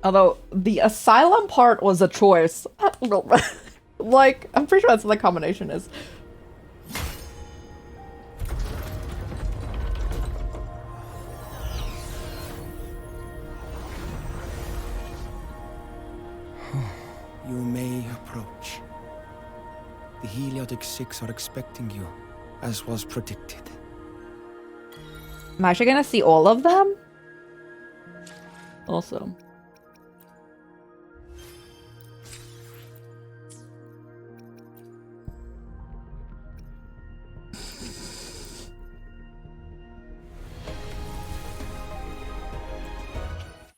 Although, the asylum part was a choice. Like, I'm pretty sure that's what the combination is. Magic 6 are expecting you, as was predicted. I'm actually gonna see all of them? Also.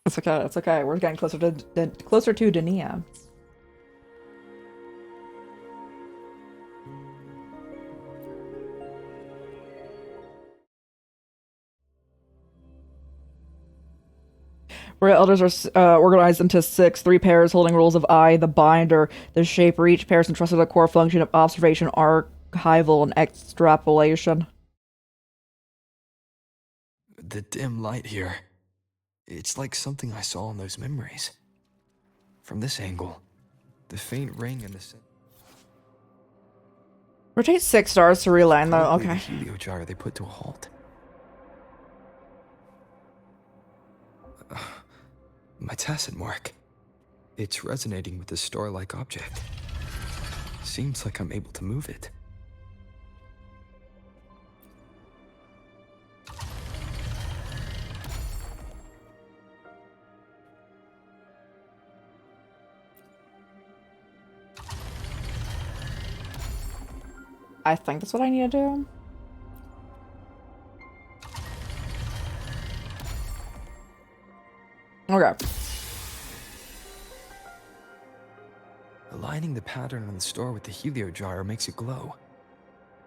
It's okay, it's okay. We're getting closer to Dania. Where elders are organized into 6, 3 pairs holding roles of eye, the binder, the shaper. Each pair is entrusted with a core function of observation, archival, and extrapolation. The dim light here. It's like something I saw in those memories. From this angle, the faint ring in the center. Rotate 6 stars to realign though. Probably Okay. the heliogyre they put to a halt. My tacit mark. It's resonating with this star-like object. Seems like I'm able to move it. I think that's what I need to do. Okay. Aligning the pattern on the star with the heliogyre makes it glow.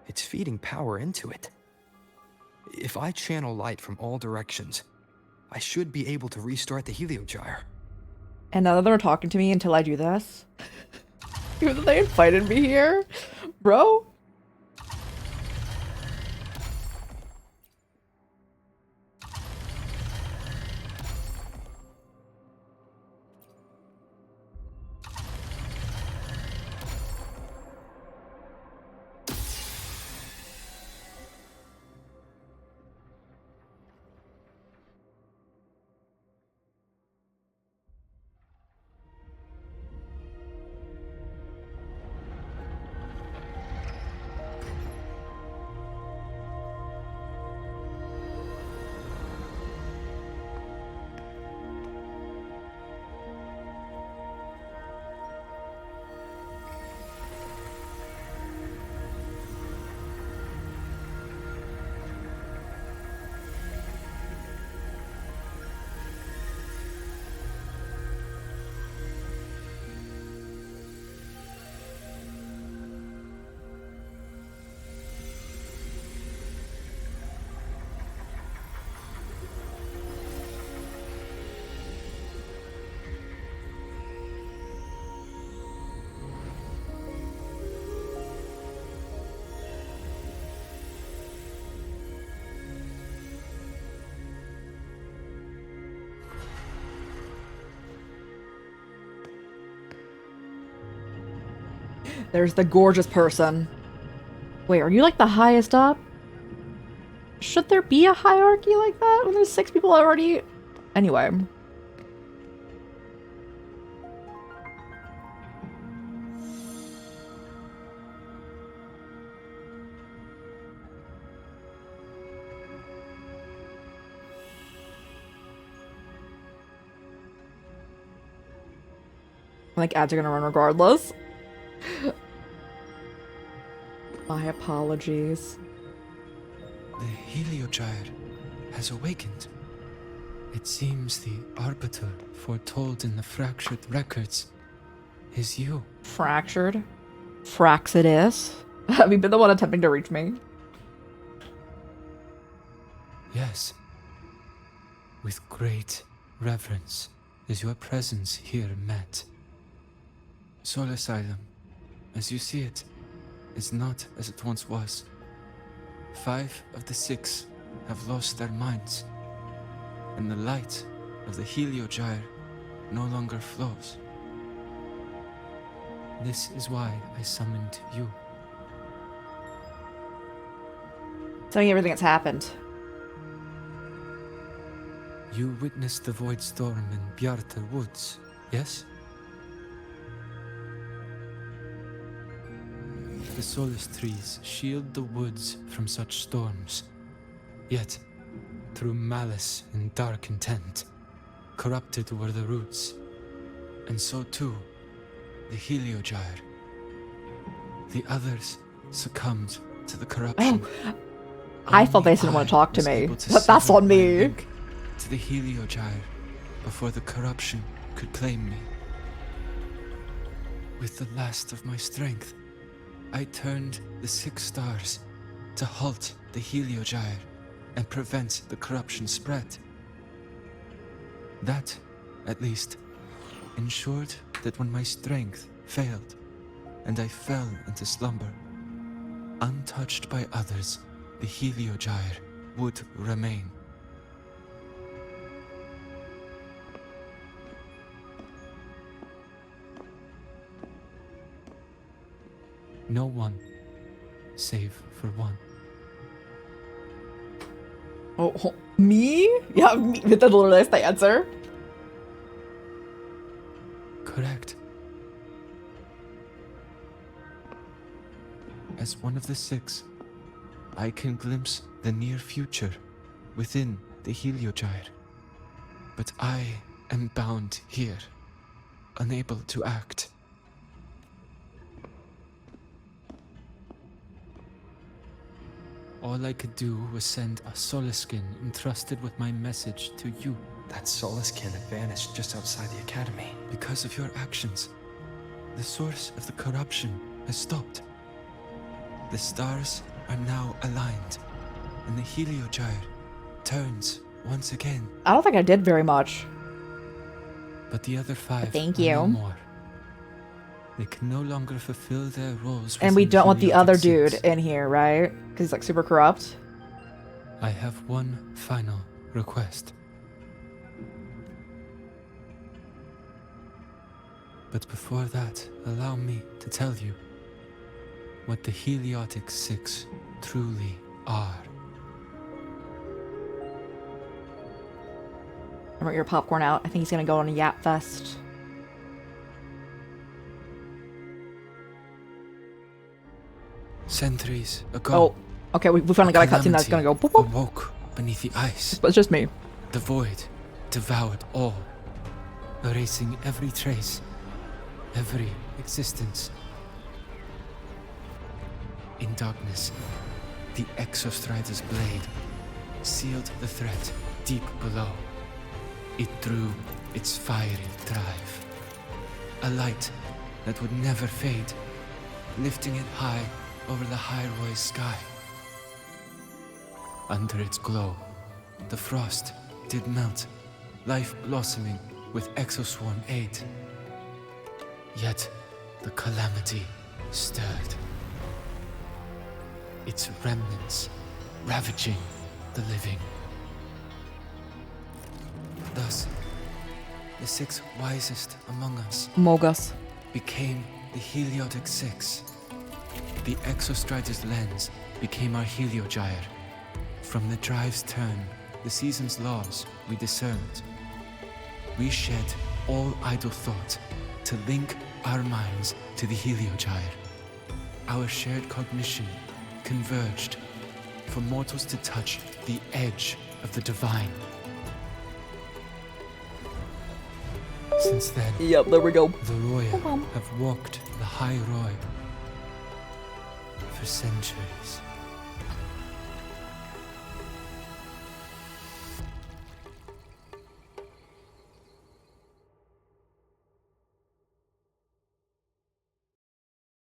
It's feeding power into it. If I channel light from all directions, I should be able to restart the heliogyre. And none of them are talking to me until I do this. Even though they invited me here. Bro? There's the gorgeous person. Wait, are you like the highest up? Should there be a hierarchy like that when there's 6 people already? Anyway. Like, ads are gonna run regardless. My apologies. The heliogyre has awakened. It seems the arbiter foretold in the fractured records is you. Fractured? Fractsidus? Have you been the one attempting to reach me? Yes. With great reverence is your presence here met. Soul Asylum, as you see it, is not as it once was. 5 of the 6 have lost their minds, and the light of the heliogyre no longer flows. This is why I summoned you. Tell me everything that's happened. You witnessed the void storm in Bjartar Woods, yes? the Solus trees shield the woods from such storms. Yet, through malice and dark intent, corrupted were the roots. And so too, the Heliogyre. The others succumbed to the corruption. Oh, I thought they didn't want to talk to me, but that's on me. To the Heliogyre before the corruption could claim me. With the last of my strength, I turned the 6 stars to halt the Heliogyre and prevent the corruption spread. That, at least, ensured that when my strength failed and I fell into slumber, untouched by others, the Heliogyre would remain. No one, save for one. Oh, me? Yeah, me. That's literally the answer. Correct. As one of the 6, I can glimpse the near future within the Heliogyre. But I am bound here, unable to act. All I could do was send a Solaskin entrusted with my message to you. That Solaskin had vanished just outside the academy. Because of your actions, the source of the corruption has stopped. The stars are now aligned, and the Heliogyre turns once again. I don't think I did very much. But the other 5 Thank are you. no more. They can no longer fulfill their roles. And we within don't want the Heliotic other 6. dude in here, right? Because he's like super corrupt. I have one final request. But before that, allow me to tell you what the Heliotic 6 truly are. I wrote your popcorn out. I think he's gonna go on a Yap Fest. Centuries ago. Oh, okay, we finally got a cutscene that's gonna go boop boop. Awoke beneath the ice. But it's just me. The void devoured all, erasing every trace, every existence. In darkness, the Exostrider's blade sealed the threat deep below. It drew its fiery drive, a light that would never fade, lifting it high over the High-Roy's sky. Under its glow, the frost did melt, life blossoming with Exoswarm aid. Yet the calamity stirred, its remnants ravaging the living. Thus, the 6 wisest among us Mogus became the Heliotic 6. The Exostrider's lens became our Heliogyre. From the drive's turn, the season's laws we discerned. We shed all idle thought to link our minds to the Heliogyre. Our shared cognition converged for mortals to touch the edge of the divine. Since then, yep, there we go. The Royal have walked the High Roy for centuries.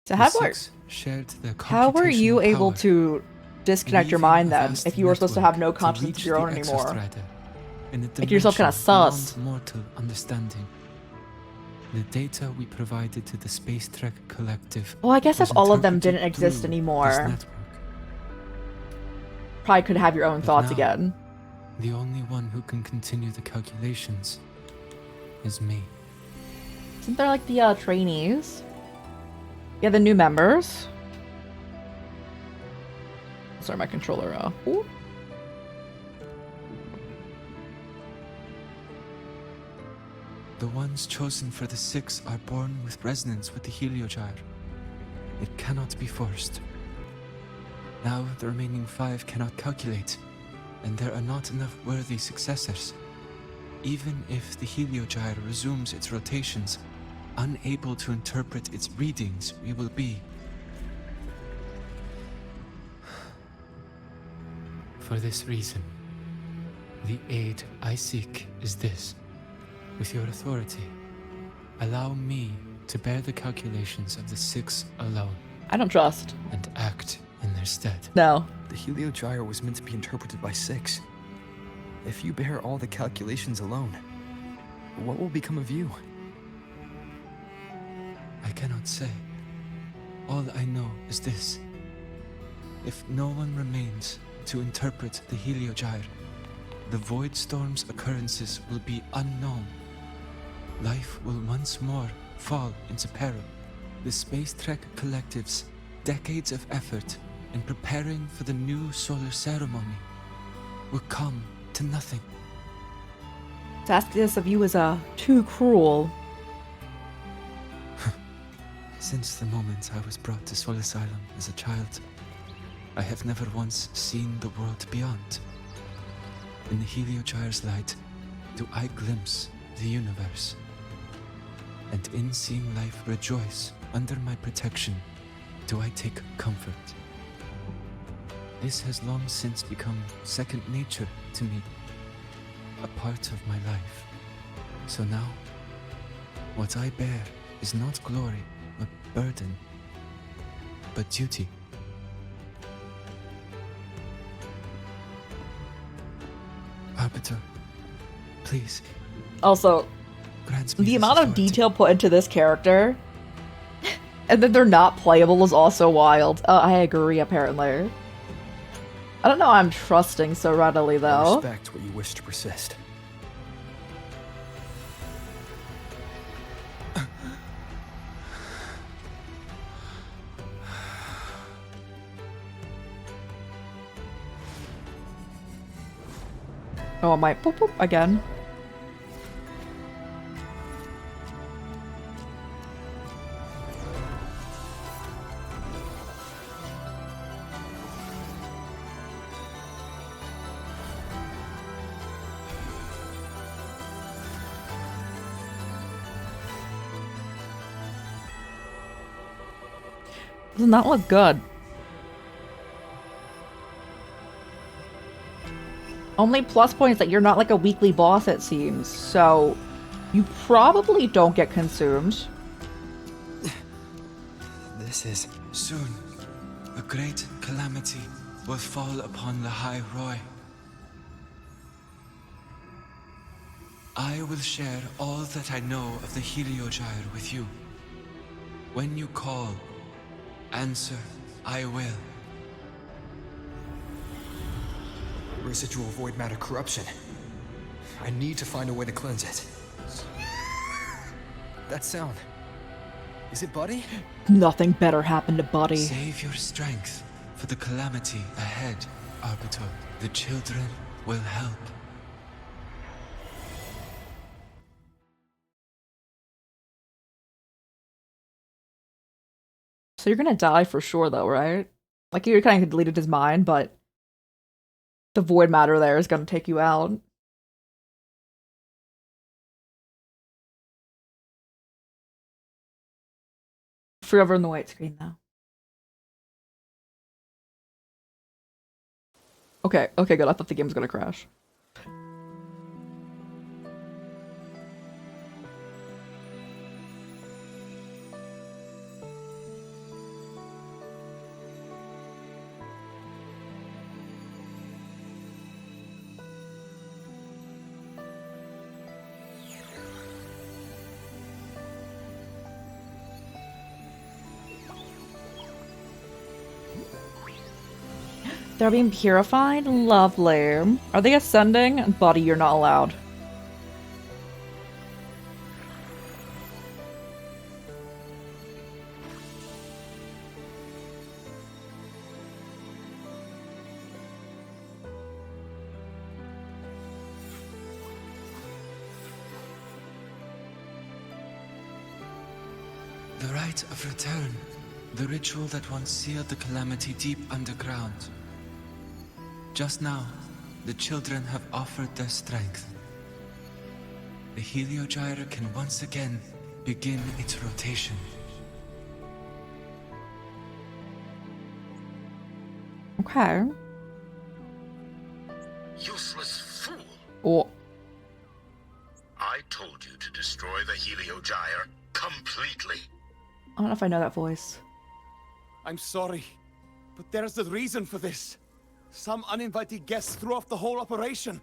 So how were you able power, to disconnect your weaving mind a then vast if you were supposed to have no network to conscience of reach your own the anymore? Exostrider in a Like yourself kind of dimension sus. beyond mortal understanding. The data we provided to the Space Trek Collective. Well, I guess if was all of them interpreted didn't exist through this anymore, network. probably could have your own But thoughts now, again. The only one who can continue the calculations is me. Isn't there like the trainees? Yeah, the new members. Sorry, my controller. Ooh. The ones chosen for the 6 are born with resonance with the Heliogyre. It cannot be forced. Now the remaining 5 cannot calculate, and there are not enough worthy successors. Even if the heliogyre resumes its rotations, unable to interpret its readings, we will be. For this reason, the aid I seek is this. With your authority, allow me to bear the calculations of the 6 alone. I don't trust. And act in their stead. No. The heliogyre was meant to be interpreted by 6. If you bear all the calculations alone, what will become of you? I cannot say. All I know is this. If no one remains to interpret the heliogyre, the Void Storm's occurrences will be unknown. Life will once more fall into peril. The Space Trek Collective's decades of effort in preparing for the new solar ceremony will come to nothing. To ask this of you is too cruel. Since the moment I was brought to Soul Asylum as a child, I have never once seen the world beyond. In the heliogyre's light, do I glimpse the universe. And in seeing life rejoice under my protection, do I take comfort. This has long since become second nature to me, a part of my life. So now, what I bear is not glory or burden, but duty. Arbiter, please. Also, the amount of detail put into this character, and then they're not playable, is also wild. I agree, apparently. I don't know I'm trusting so readily, though. I respect what you wish to persist. Oh, I might boop boop again. Does not look good. Only plus points that you're not like a weekly boss, it seems, so you probably don't get consumed. This is... Soon, a great calamity will fall upon the High Roy. I will share all that I know of the heliogyre with you. When you call, answer, I will. Residual void matter corruption. I need to find a way to cleanse it. That sound. Is it Buddy? Nothing better happened to Buddy. Save your strength for the calamity ahead, Arbiter. The children will help. So you're gonna die for sure, though, right? Like, you kind of deleted his mind, but the void matter there is gonna take you out. Forever in the white screen, though. Okay, okay, good. I thought the game was gonna crash. They're being purified? Lovely. Are they ascending? Buddy, you're not allowed. The rite of return The ritual that once sealed the calamity deep underground. Just now, the children have offered their strength. The Heliogyre can once again begin its rotation. Okay. Useless fool! Oh. I told you to destroy the Heliogyre completely. I don't know if I know that voice. I'm sorry, but there's a reason for this. Some uninvited guests threw off the whole operation.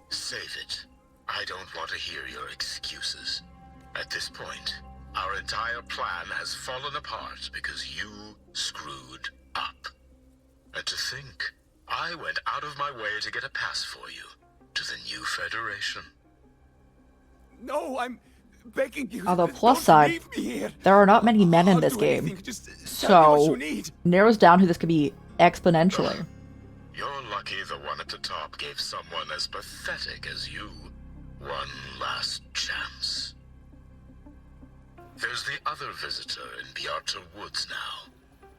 Save it. I don't want to hear your excuses. At this point, our entire plan has fallen apart because you screwed up. And to think, I went out of my way to get a pass for you to the new Federation. No, I'm begging you. Although plus side, there are not many men in this game, so narrows down who this could be exponentially. You're lucky the one at the top gave someone as pathetic as you one last chance. There's the other visitor in Biarta Woods now,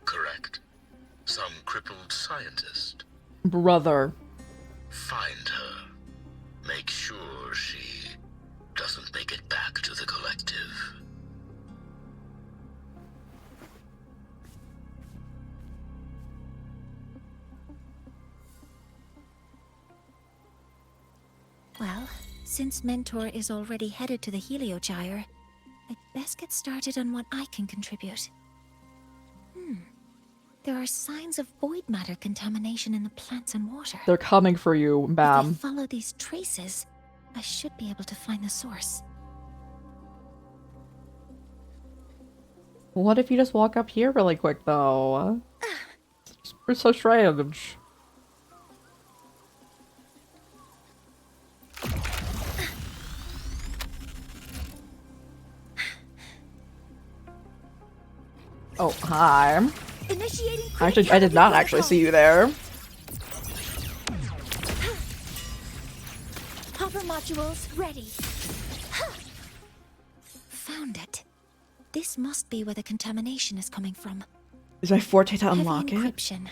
correct? Some crippled scientist. Brother. Find her. Make sure she doesn't make it back to the collective. Well, since Mentor is already headed to the Heliogyre, I'd best get started on what I can contribute. There are signs of void matter contamination in the plants and water. They're coming for you, If Bam. I follow these traces, I should be able to find the source. What if you just walk up here really quick, though? It's so strange. Oh, hi. Actually, I did not actually see you there. Hopper modules ready. Found it. This must be where the contamination is coming from. Is my forte to unlock Heavy it? encryption,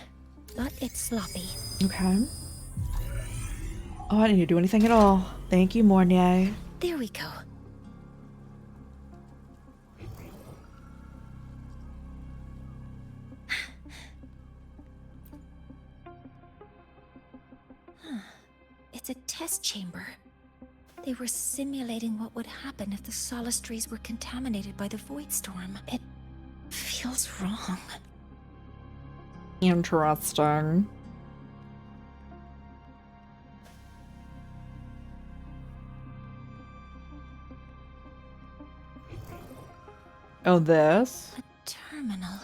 but it's sloppy. Okay. Oh, I didn't need to do anything at all. Thank you, Mornier. There we go. It's a test chamber. They were simulating what would happen if the Solace trees were contaminated by the Void Storm. It feels wrong. Interesting. Oh, this? A terminal.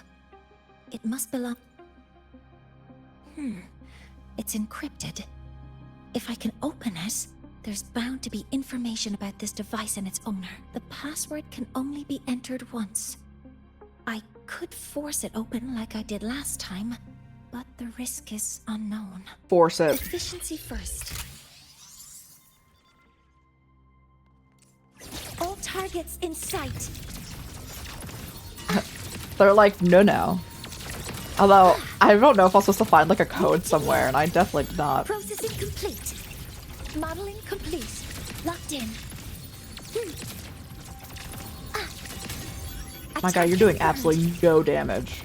It must belong... It's encrypted. If I can open it, there's bound to be information about this device and its owner. The password can only be entered once. I could force it open like I did last time, but the risk is unknown. Force it. Efficiency first. All targets in sight. They're like, no. Although, I don't know if I was supposed to find like a code somewhere, and I definitely did not. Processing complete. Modeling complete. Locked in. My god, you're doing absolutely no damage.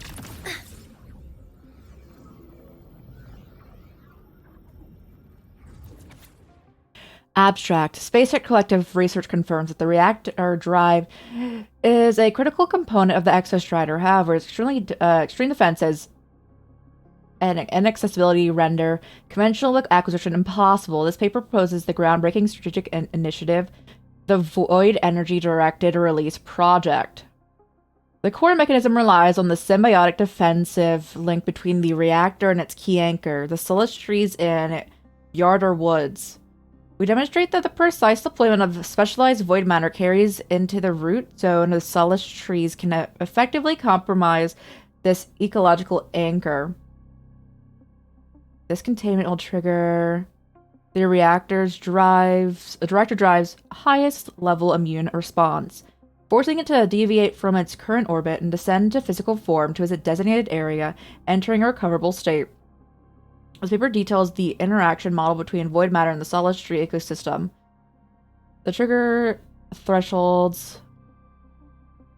Abstract. SpaceTech Collective research confirms that the reactor drive is a critical component of the Exostrider. However, its extreme defenses and inaccessibility render conventional acquisition impossible. This paper proposes the groundbreaking strategic initiative, the Void Energy Directed Release Project. The core mechanism relies on the symbiotic defensive link between the reactor and its key anchor, the Solace trees in Yarder Woods. We demonstrate that the precise deployment of specialized void matter carries into the root zone of the Solace trees can effectively compromise this ecological anchor. This containment will trigger the reactor drives highest level immune response. forcing it to deviate from its current orbit and descend to physical form to its designated area, entering a recoverable state. This paper details the interaction model between void matter and the solid tree ecosystem. The trigger thresholds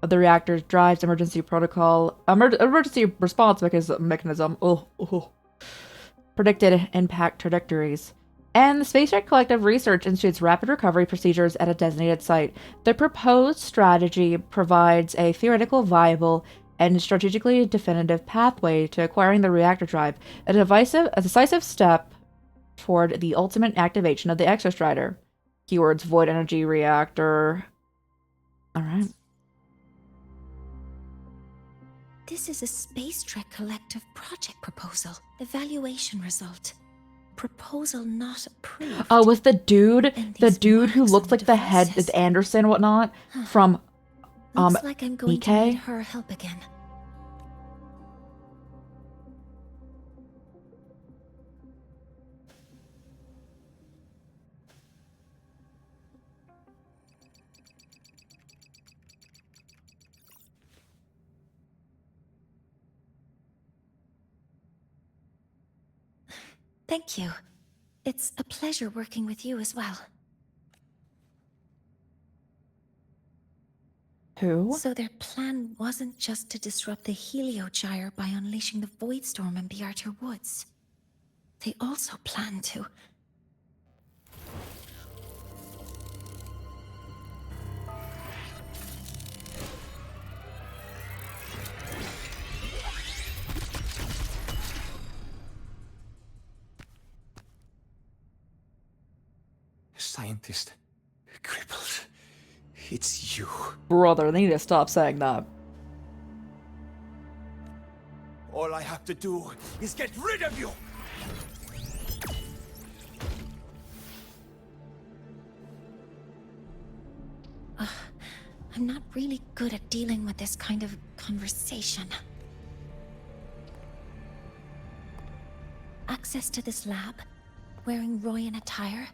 of the reactor's drives, emergency protocol, emergency response mechanism, predicted impact trajectories, and the Space Trek Collective Research Institute's rapid recovery procedures at a designated site. The proposed strategy provides a theoretical, viable, and strategically definitive pathway to acquiring the reactor drive, a decisive step toward the ultimate activation of the Exostrider. Keywords: void energy reactor. Alright. This is a Space Trek Collective project proposal. Evaluation result. Proposal not approved. Oh, with the dude who looks like the head, is Anderson, whatnot, from Looks like I'm going to need her help again. Thank you. It's a pleasure working with you as well. Who? So their plan wasn't just to disrupt the Heliogyre by unleashing the Voidstorm in Bjartur Woods. They also planned to... Scientist. Crippled. It's you. Brother, they need to stop saying that. All I have to do is get rid of you! I'm not really good at dealing with this kind of conversation. Access to this lab? Wearing Royan attire?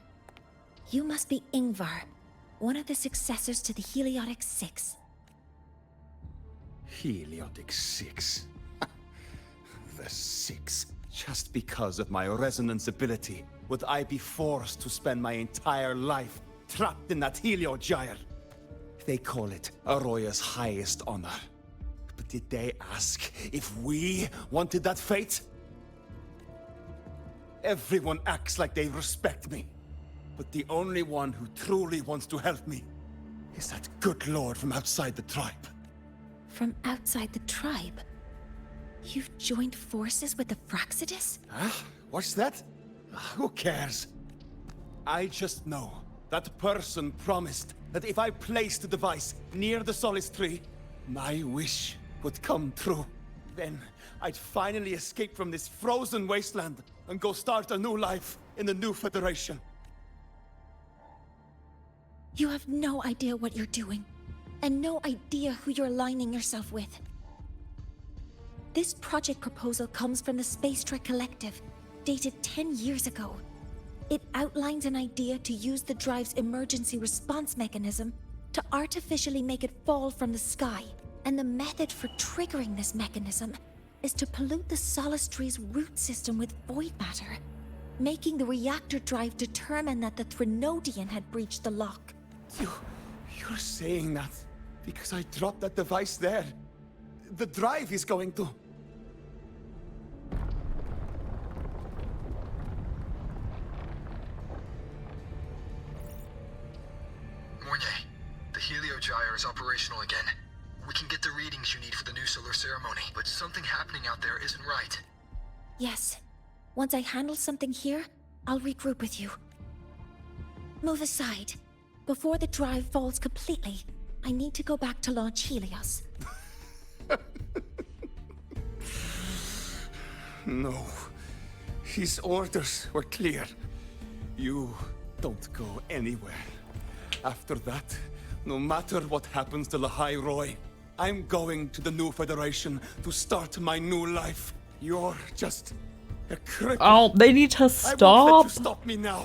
You must be Ingvar, one of the successors to the Heliotic Six. Heliotic Six. The Six. Just because of my resonance ability, would I be forced to spend my entire life trapped in that Heliogyre? They call it Aroya's highest honor. But did they ask if we wanted that fate? Everyone acts like they respect me. But the only one who truly wants to help me is that good lord from outside the tribe. From outside the tribe? You've joined forces with the Fractsidus? Huh? What's that? Who cares? I just know that person promised that if I placed the device near the Solace Tree, my wish would come true. Then I'd finally escape from this frozen wasteland and go start a new life in the new Federation. You have no idea what you're doing, and no idea who you're aligning yourself with. This project proposal comes from the Space Trek Collective, dated 10 years ago. It outlines an idea to use the drive's emergency response mechanism to artificially make it fall from the sky. And the method for triggering this mechanism is to pollute the Solace Tree's root system with void matter, making the reactor drive determine that the Threnodian had breached the lock. You're saying that because I dropped that device there. The drive is going to... Mornier, the Heliogyre is operational again. We can get the readings you need for the new solar ceremony, but something happening out there isn't right. Yes. Once I handle something here, I'll regroup with you. Move aside. Before the drive falls completely, I need to go back to launch Helios. No. His orders were clear. You don't go anywhere. After that, no matter what happens to Lahai Roy, I'm going to the new Federation to start my new life. You're just a cripple. Oh, they need to I won't let stop. you stop me now.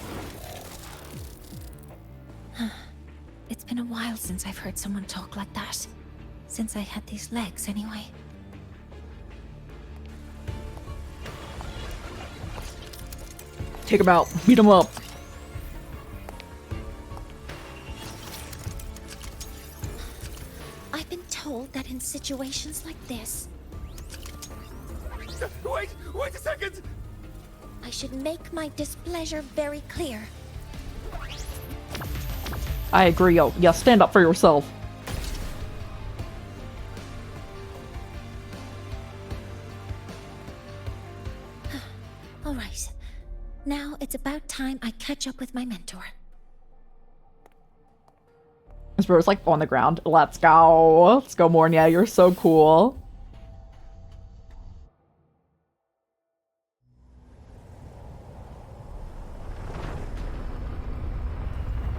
It's been a while since I've heard someone talk like that. Since I had these legs, anyway. Take him out. Beat him up. I've been told that in situations like this... Wait a second! I should make my displeasure very clear. I agree, yo. Yeah, stand up for yourself. Alright. Now it's about time I catch up with my mentor. This bro's like on the ground. Let's go. Let's go, Mornia. You're so cool.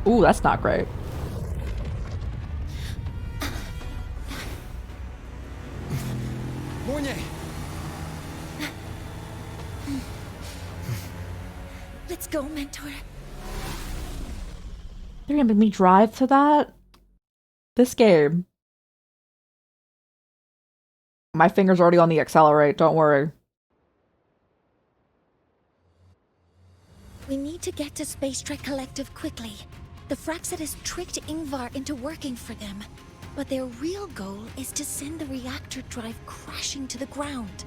Ooh, that's not great. Mornier! Let's go, mentor. They're gonna make me drive to that? This game. My finger's already on the accelerate, don't worry. We need to get to Space Trek Collective quickly. The Fractsidus tricked Ingvar into working for them, but their real goal is to send the reactor drive crashing to the ground.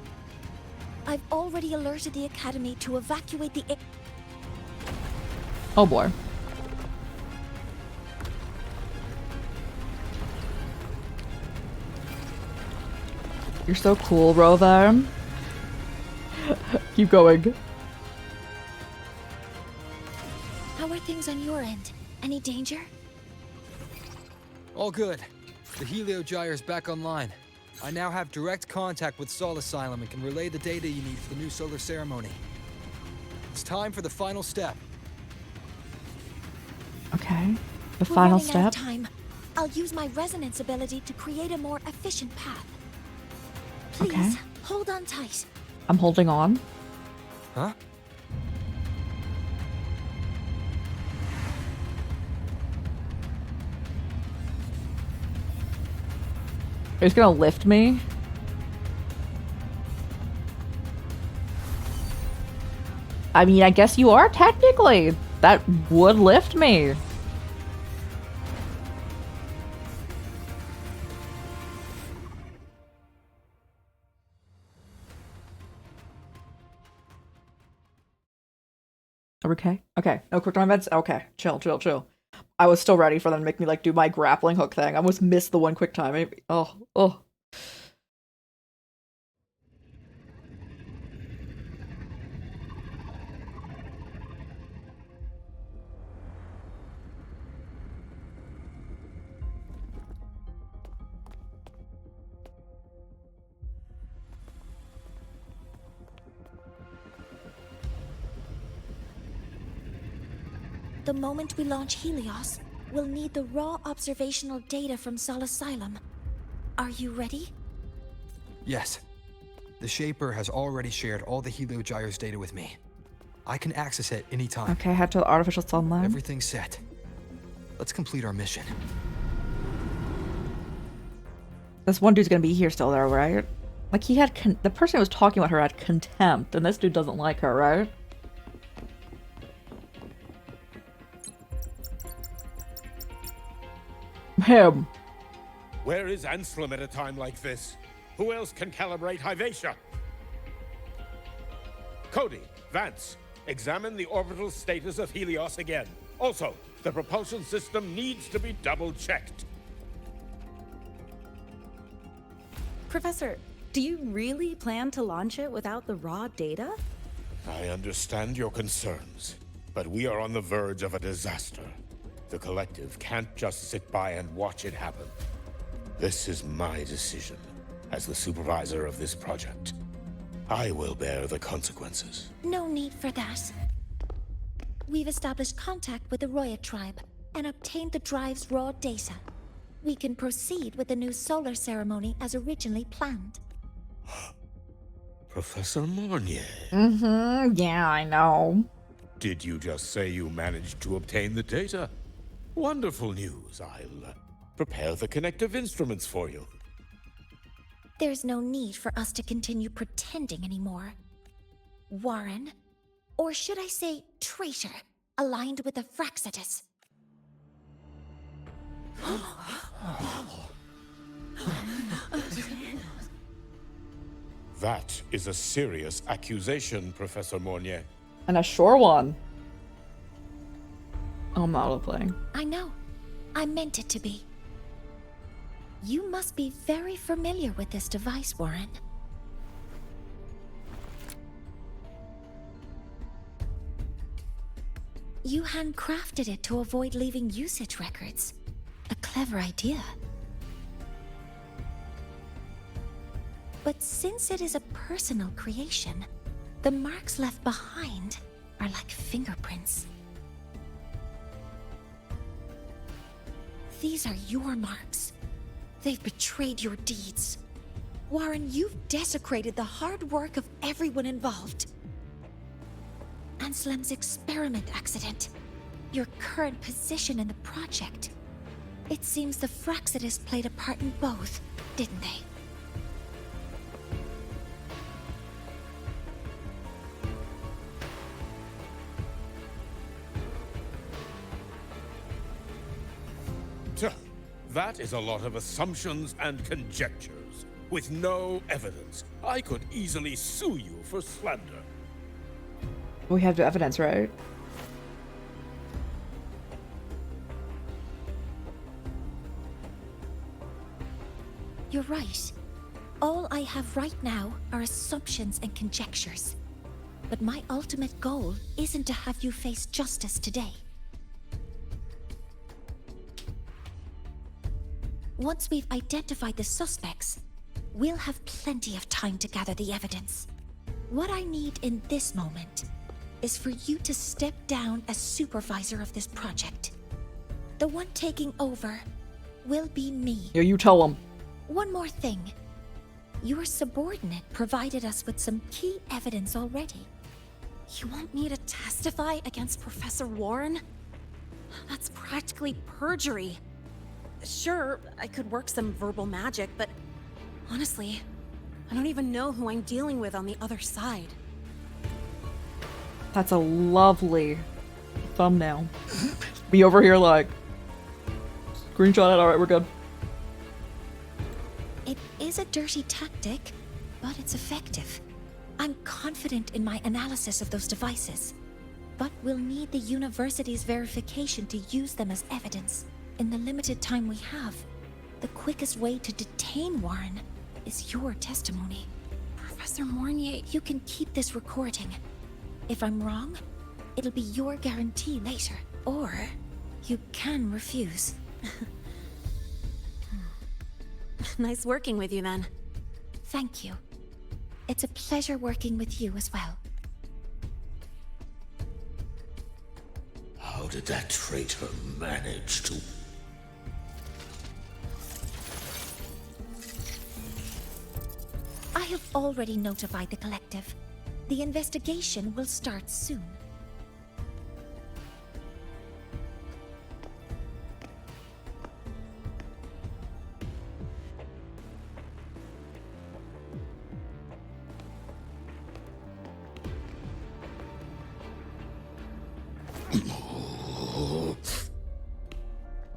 I've already alerted the Academy to evacuate the... Oh boy. You're so cool, Rover. Keep going. How are things on your end? Any danger? All good. The Heliogyre's back online. I now have direct contact with Sol Asylum and can relay the data you need for the new solar ceremony. It's time for the final step. Okay. The We're final running out of step. time. I'll use my resonance ability to create a more efficient path. Please, Okay. hold on tight. I'm holding on. Huh? Are you just gonna lift me? I mean, I guess you are technically. That would lift me. Are we okay? Okay. No quick time events? Okay. Chill, chill, chill. I was still ready for them to make me like do my grappling hook thing. I almost missed the one quick time. Maybe. Oh. The moment we launch Helios, we'll need the raw observational data from Sol Asylum. Are you ready? Yes. The Shaper has already shared all the Heliogyre's data with me. I can access it anytime. Okay, head to the artificial sunlight. Everything's set. Let's complete our mission. This one dude's gonna be here still, though, right? Like, he had the person who was talking about her had contempt, and this dude doesn't like her, right? Him. Where is Anselm at a time like this? Who else can calibrate Hyvatia? Cody, Vance, examine the orbital status of Helios again. Also, the propulsion system needs to be double-checked. Professor, do you really plan to launch it without the raw data? I understand your concerns, but we are on the verge of a disaster. The Collective can't just sit by and watch it happen. This is my decision as the supervisor of this project. I will bear the consequences. No need for that. We've established contact with the Roya tribe and obtained the drive's raw data. We can proceed with the new solar ceremony as originally planned. Professor Mornier. Yeah, I know. Did you just say you managed to obtain the data? Wonderful news. I'll prepare the connective instruments for you. There's no need for us to continue pretending anymore. Warren, or should I say traitor, aligned with the Fractsidus. That is a serious accusation, Professor Mornier. And a sure one. Oh, I'm not playing. I know. I meant it to be. You must be very familiar with this device, Warren. You handcrafted it to avoid leaving usage records. A clever idea. But since it is a personal creation, the marks left behind are like fingerprints. These are your marks. They've betrayed your deeds. Warren, you've desecrated the hard work of everyone involved. Anselm's experiment accident, your current position in the project. It seems the Fractsidus played a part in both, didn't they? That is a lot of assumptions and conjectures, with no evidence. I could easily sue you for slander. We have the evidence, right? You're right. All I have right now are assumptions and conjectures. But my ultimate goal isn't to have you face justice today. Once we've identified the suspects, we'll have plenty of time to gather the evidence. What I need in this moment is for you to step down as supervisor of this project. The one taking over will be me. Yeah, you tell them. One more thing. Your subordinate provided us with some key evidence already. You want me to testify against Professor Warren? That's practically perjury. Sure, I could work some verbal magic, but honestly, I don't even know who I'm dealing with on the other side. That's a lovely thumbnail. Me over here like, screenshot it, alright, we're good. It is a dirty tactic, but it's effective. I'm confident in my analysis of those devices, but we'll need the university's verification to use them as evidence. In the limited time we have, the quickest way to detain Warren is your testimony. Professor Mornier, you can keep this recording. If I'm wrong, it'll be your guarantee later. Or you can refuse. Nice working with you then. Thank you. It's a pleasure working with you as well. How did that traitor manage to... I have already notified the collective. The investigation will start soon.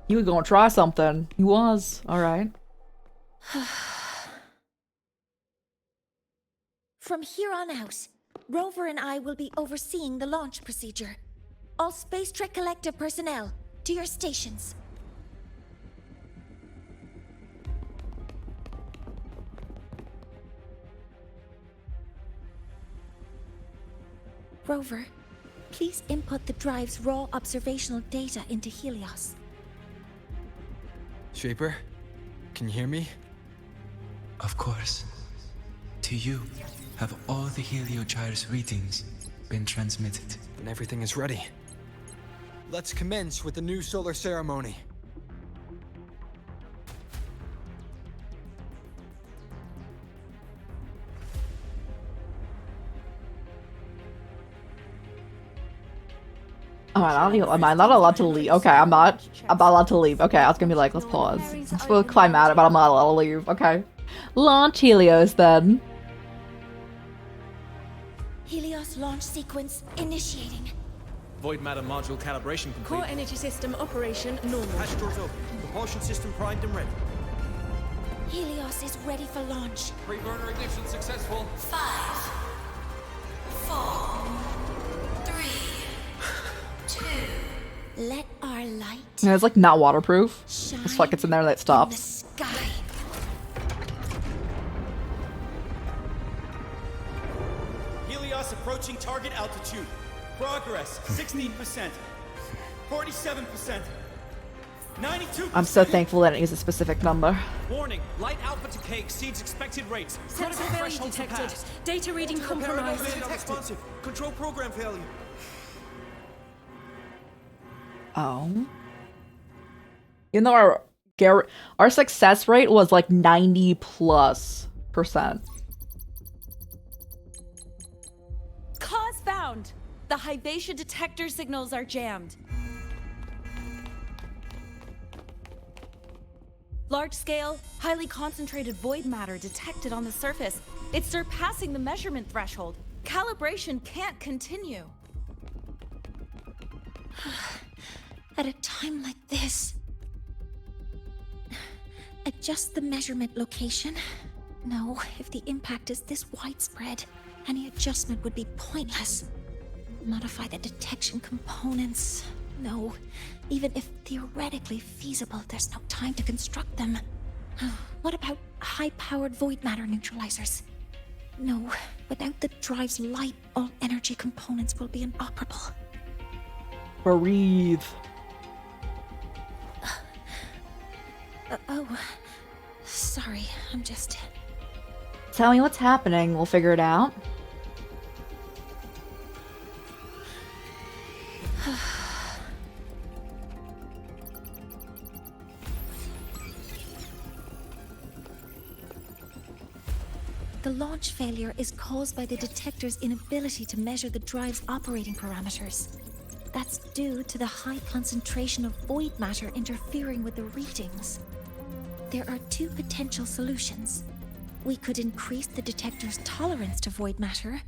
He was gonna try something. He was. Alright. From here on out, Rover and I will be overseeing the launch procedure. All Space Trek Collective personnel, to your stations. Rover, please input the drive's raw observational data into Helios. Shaper, can you hear me? Of course. To you, have all the Heliogyre's readings been transmitted? And everything is ready. Let's commence with the new solar ceremony. Am I not allowed to leave? Okay, I'm not allowed to leave. Okay, I was gonna be like, let's pause. I'm supposed to climb at it, but I'm not allowed to leave. Okay. Launch Helios then. Helios launch sequence initiating. Void matter module calibration complete. Core energy system operation normal. Hatch doors open. Propulsion system primed and ready. Helios is ready for launch. Pre-burner ignition successful. 5, 4, 3, 2. Let our light. Yeah, it's like not waterproof. It's like it's in there and it stops. Sky. Helios approaching target altitude. Progress 16%. 47%. 92%. I'm so thankful that it is a specific number. Warning, light output decay exceeds expected rates. Sensor failure detected. Data reading compromised. Unresponsive. Control program failure. Oh. Even though our success rate was like 90+%. Cause found. The Hyvatia detector signals are jammed. Large-scale, highly concentrated void matter detected on the surface. It's surpassing the measurement threshold. Calibration can't continue. At a time like this. Adjust the measurement location. No, if the impact is this widespread, any adjustment would be pointless. Modify the detection components. No, even if theoretically feasible, there's no time to construct them. What about high-powered void matter neutralizers? No, without the drive's light, all energy components will be inoperable. Breathe. Oh, sorry, I'm just... Tell me what's happening, we'll figure it out. The launch failure is caused by the detector's inability to measure the drive's operating parameters. That's due to the high concentration of void matter interfering with the readings. There are two potential solutions. We could increase the detector's tolerance to void matter,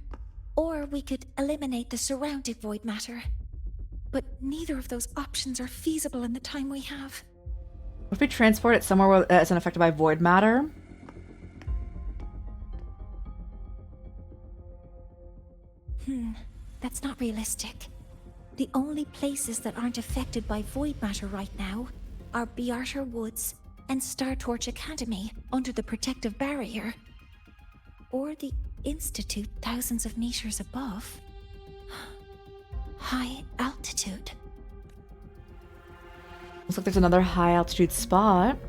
or we could eliminate the surrounding void matter. But neither of those options are feasible in the time we have. What if we transport it somewhere where it's unaffected by void matter? That's not realistic. The only places that aren't affected by void matter right now are Bearter Woods and Star Torch Academy under the protective barrier. Or the Institute thousands of meters above. High altitude. Looks like there's another high altitude spot.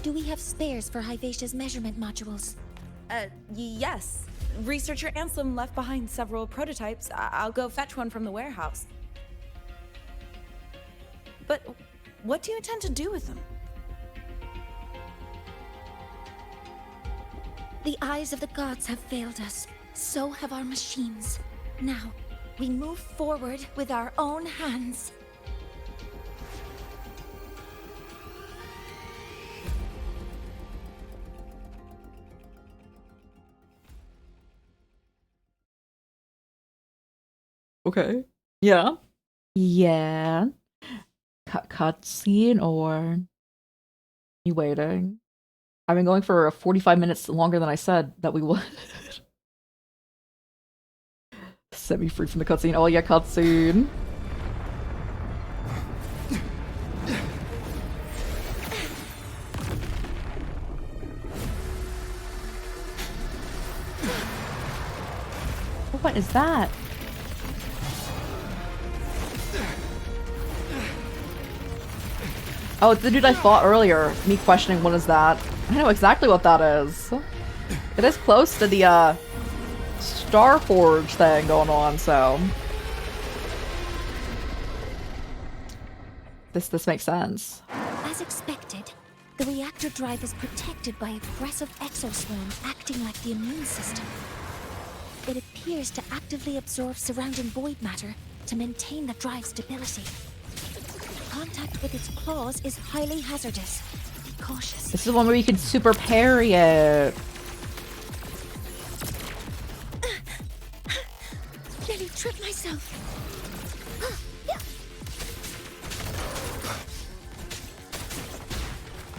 Do we have spares for Hyvatia's measurement modules? Yes. Researcher Anselm left behind several prototypes. I'll go fetch one from the warehouse. But what do you intend to do with them? The eyes of the gods have failed us. So have our machines. Now, we move forward with our own hands. Okay. Yeah. Yeah. Cutscene or you waiting? I've been going for 45 minutes longer than I said that we would. Set me free from the cutscene. Oh yeah, cutscene. What is that? Oh, it's the dude I fought earlier. Me questioning what is that. I know exactly what that is. It is close to the Starforge thing going on, so this makes sense. As expected, the reactor drive is protected by aggressive exoswarms acting like the immune system. It appears to actively absorb surrounding void matter to maintain the drive's stability. Contact with its claws is highly hazardous. Be cautious. This is one where you can super parry it. Nearly tripped myself.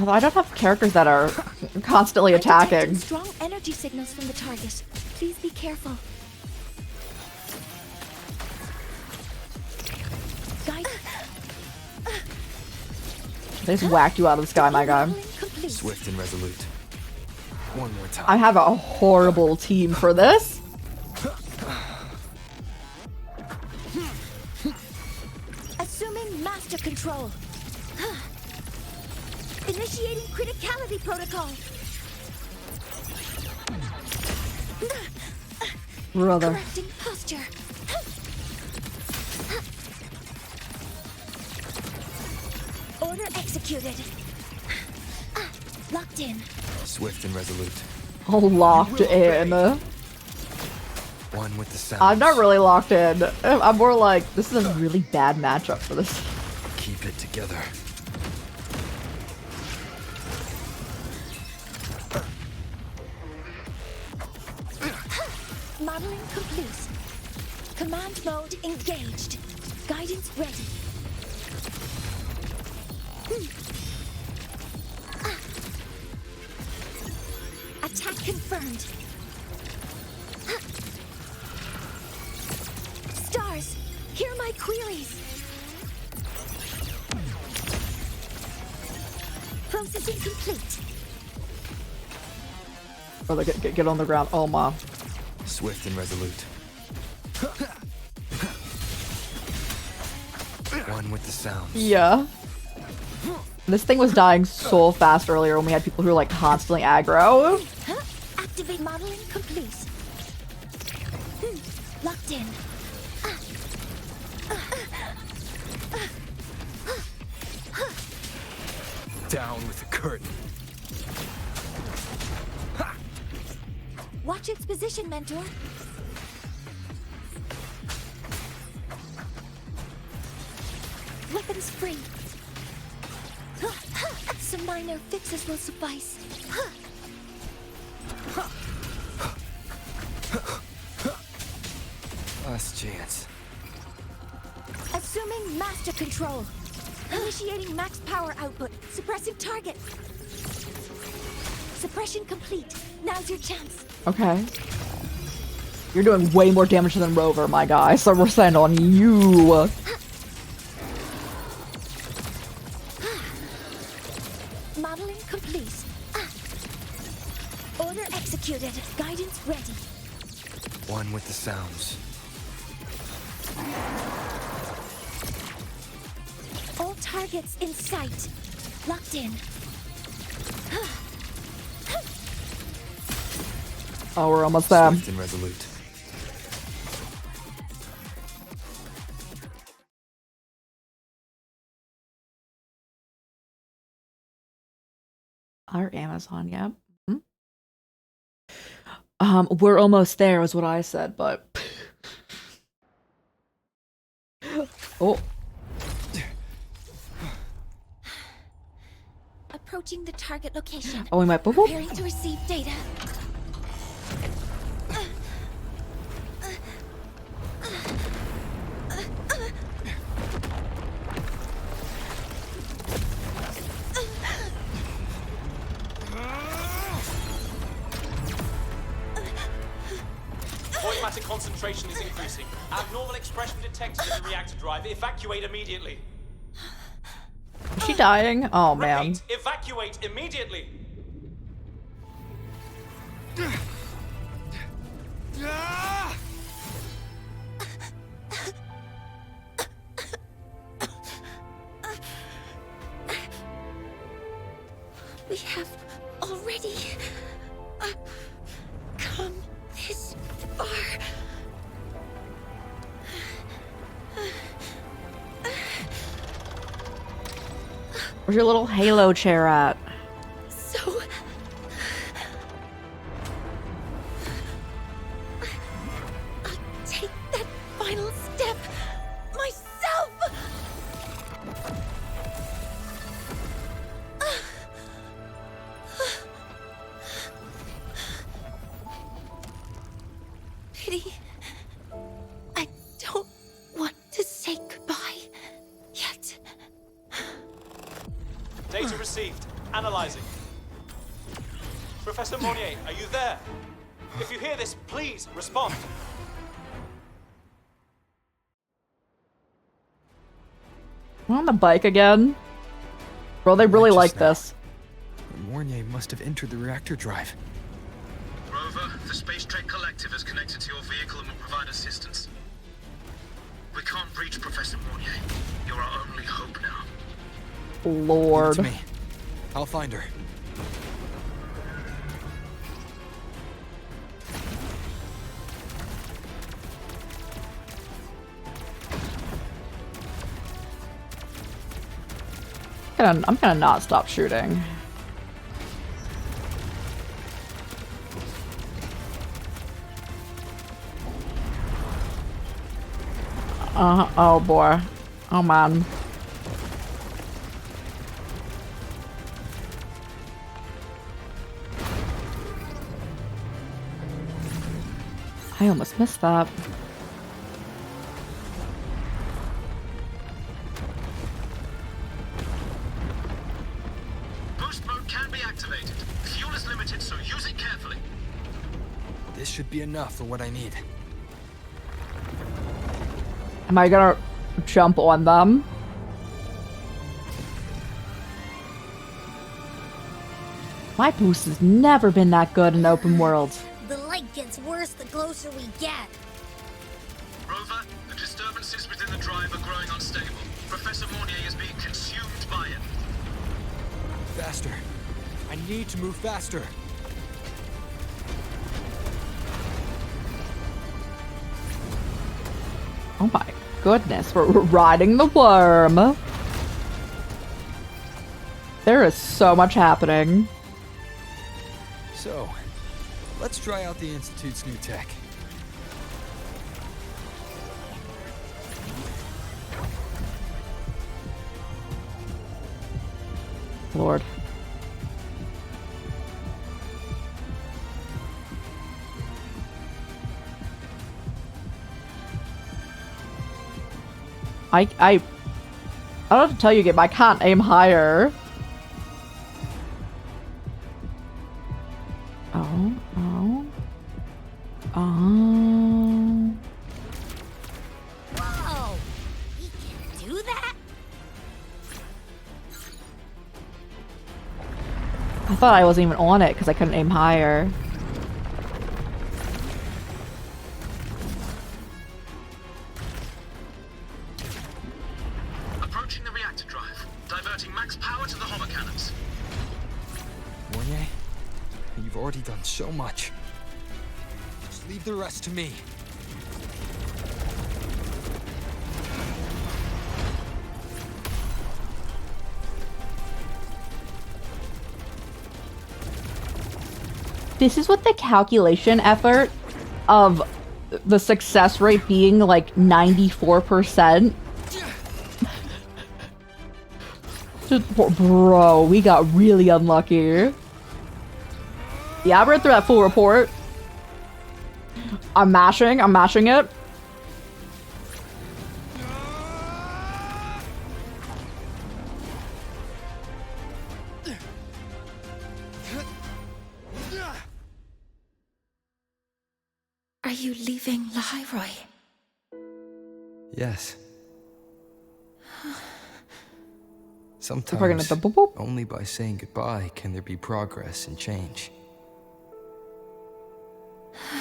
Although I don't have characters that are constantly attacking. Strong energy signals from the target. Please be careful. Guide. They just whacked you out of the sky, my guy. Swift and resolute. One more time. I have a horrible team for this. Assuming master control. Initiating criticality protocol. Brother. Correcting posture. Order executed. Locked in. Swift and resolute. Oh, locked in. One with the sound. I'm not really locked in. I'm more like, this is a really bad matchup for this. Keep it together. Modeling complete. Command mode engaged. Guidance ready. Attack confirmed. Stars, hear my queries. Processing complete. Brother, get on the ground. Oh, my. Swift and resolute. One with the sounds. Yeah. This thing was dying so fast earlier when we had people who were like constantly aggro. Activate modeling complete. Locked in. Down with the curtain. Watch its position, Mentor. Weapons free. Some minor fixes will suffice. Last chance. Assuming master control. Initiating max power output. Suppressing target. Suppression complete. Now's your chance. Okay. You're doing way more damage than Rover, my guy, so we're sending on you. Modeling complete. Order executed. Guidance ready. One with the sounds. All targets in sight. Locked in. Oh, we're almost there. Swift and resolute. Our Amazon, yeah. We're almost there is what I said, but oh. Approaching the target location. Oh, we might preparing to receive data. Void matter concentration is increasing. Abnormal expression detected in the reactor drive. Evacuate immediately. Is she dying? Oh, man. Repeat, evacuate immediately. We have already come this far. Where's your little Halo chair at? So Analyzing. Professor Monnier, are you there? If you hear this, please respond. We're on the bike again. Bro, they really like this. Mornier must have entered the reactor drive. Rover, the Space Trek Collective has connected to your vehicle and will provide assistance. We can't reach Professor Monnier. You're our only hope now. Lord. Give it to me. I'll find her. I'm gonna not stop shooting. Oh boy. Oh man. I almost missed that. Boost mode can be activated. Fuel is limited, so use it carefully. This should be enough for what I need. Am I gonna jump on them? My boost has never been that good in open world. The light gets worse the closer we get. Rover, the disturbances within the drive are growing unstable. Professor Monnier is being consumed by it. Faster. I need to move faster. Oh my goodness, we're riding the worm. There is so much happening. So, let's try out the Institute's new tech. Lord. I don't have to tell you, game, I can't aim higher. Oh. Whoa! He can do that? I thought I wasn't even on it because I couldn't aim higher. Approaching the reactor drive, diverting max power to the hover cannons. Mornier, you've already done so much. Just leave the rest to me. This is what the calculation effort of the success rate being like 94%. Bro, we got really unlucky. Yeah, I read through that full report. I'm mashing it. Are you leaving Lahairoi? Yes. Gonna Sometimes, only by saying goodbye can there be progress and change.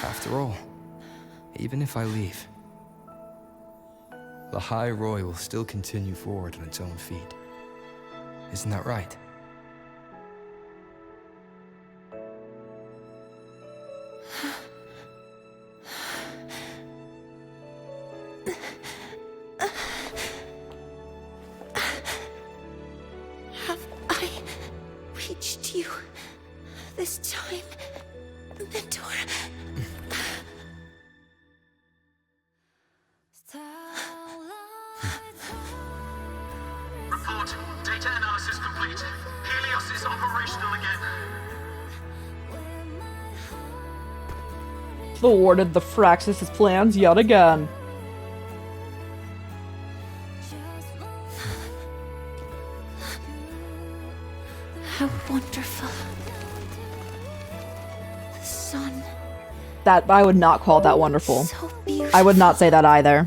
After all, even if I leave, Lahairoi will still continue forward on its own feet. Isn't that right? Have I reached you this time, Mentor? Report. Data analysis complete. Helios is operational again. Thwarted the Fractsidus' plans yet again. How wonderful. The sun. That I would not call that wonderful. So beautiful. I would not say that either.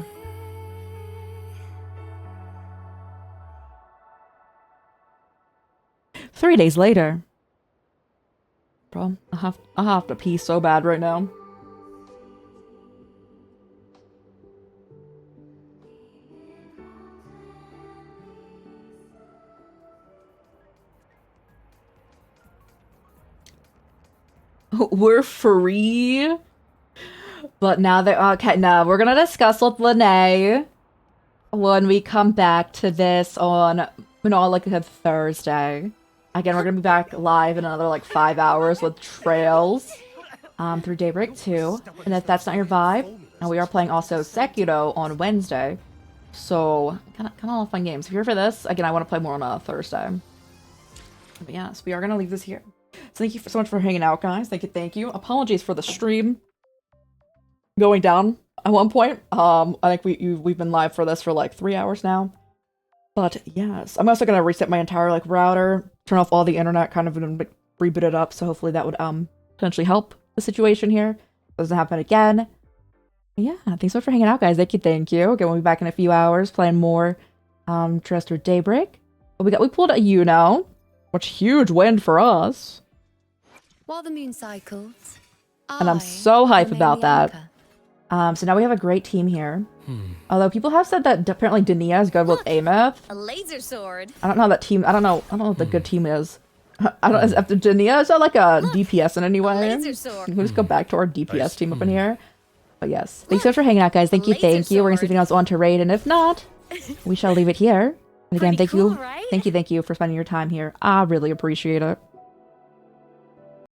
Three days later. Bro, I have to pee so bad right now. We're free. But now that okay, now we're gonna discuss with Lene when we come back to this on like a Thursday. Again, we're gonna be back live in another like 5 hours with Trails through Daybreak 2. And if that's not your vibe, and we are playing also Sekiro on Wednesday. So kind of fun games. If you're here for this, again, I want to play more on a Thursday. But yes, we are gonna leave this here. So thank you so much for hanging out, guys. Thank you. Apologies for the stream going down at one point. I think we've been live for this for like 3 hours now. But yes, I'm also gonna reset my entire like router, turn off all the internet, kind of reboot it up. So hopefully that would potentially help the situation here. Doesn't happen again. But yeah, thanks so much for hanging out, guys. Thank you. Again, we'll be back in a few hours playing more Trails through Daybreak. But we pulled a which huge win for us. While the moon cycles, And I'm so hype about that. So now we have a great team here. Although people have said that apparently Dania is good with Ameth. a laser sword. I don't know how that team. I don't know what the good team is. I don't. Is after Dania, is that like a DPS in any way? laser sword. We'll just go back to our DPS team up in here. But yes, thanks so much for hanging out, guys. Thank you. We're gonna see if anyone else on to raid, and if not, we shall leave it here. And again, thank you for spending your time here. I really appreciate it.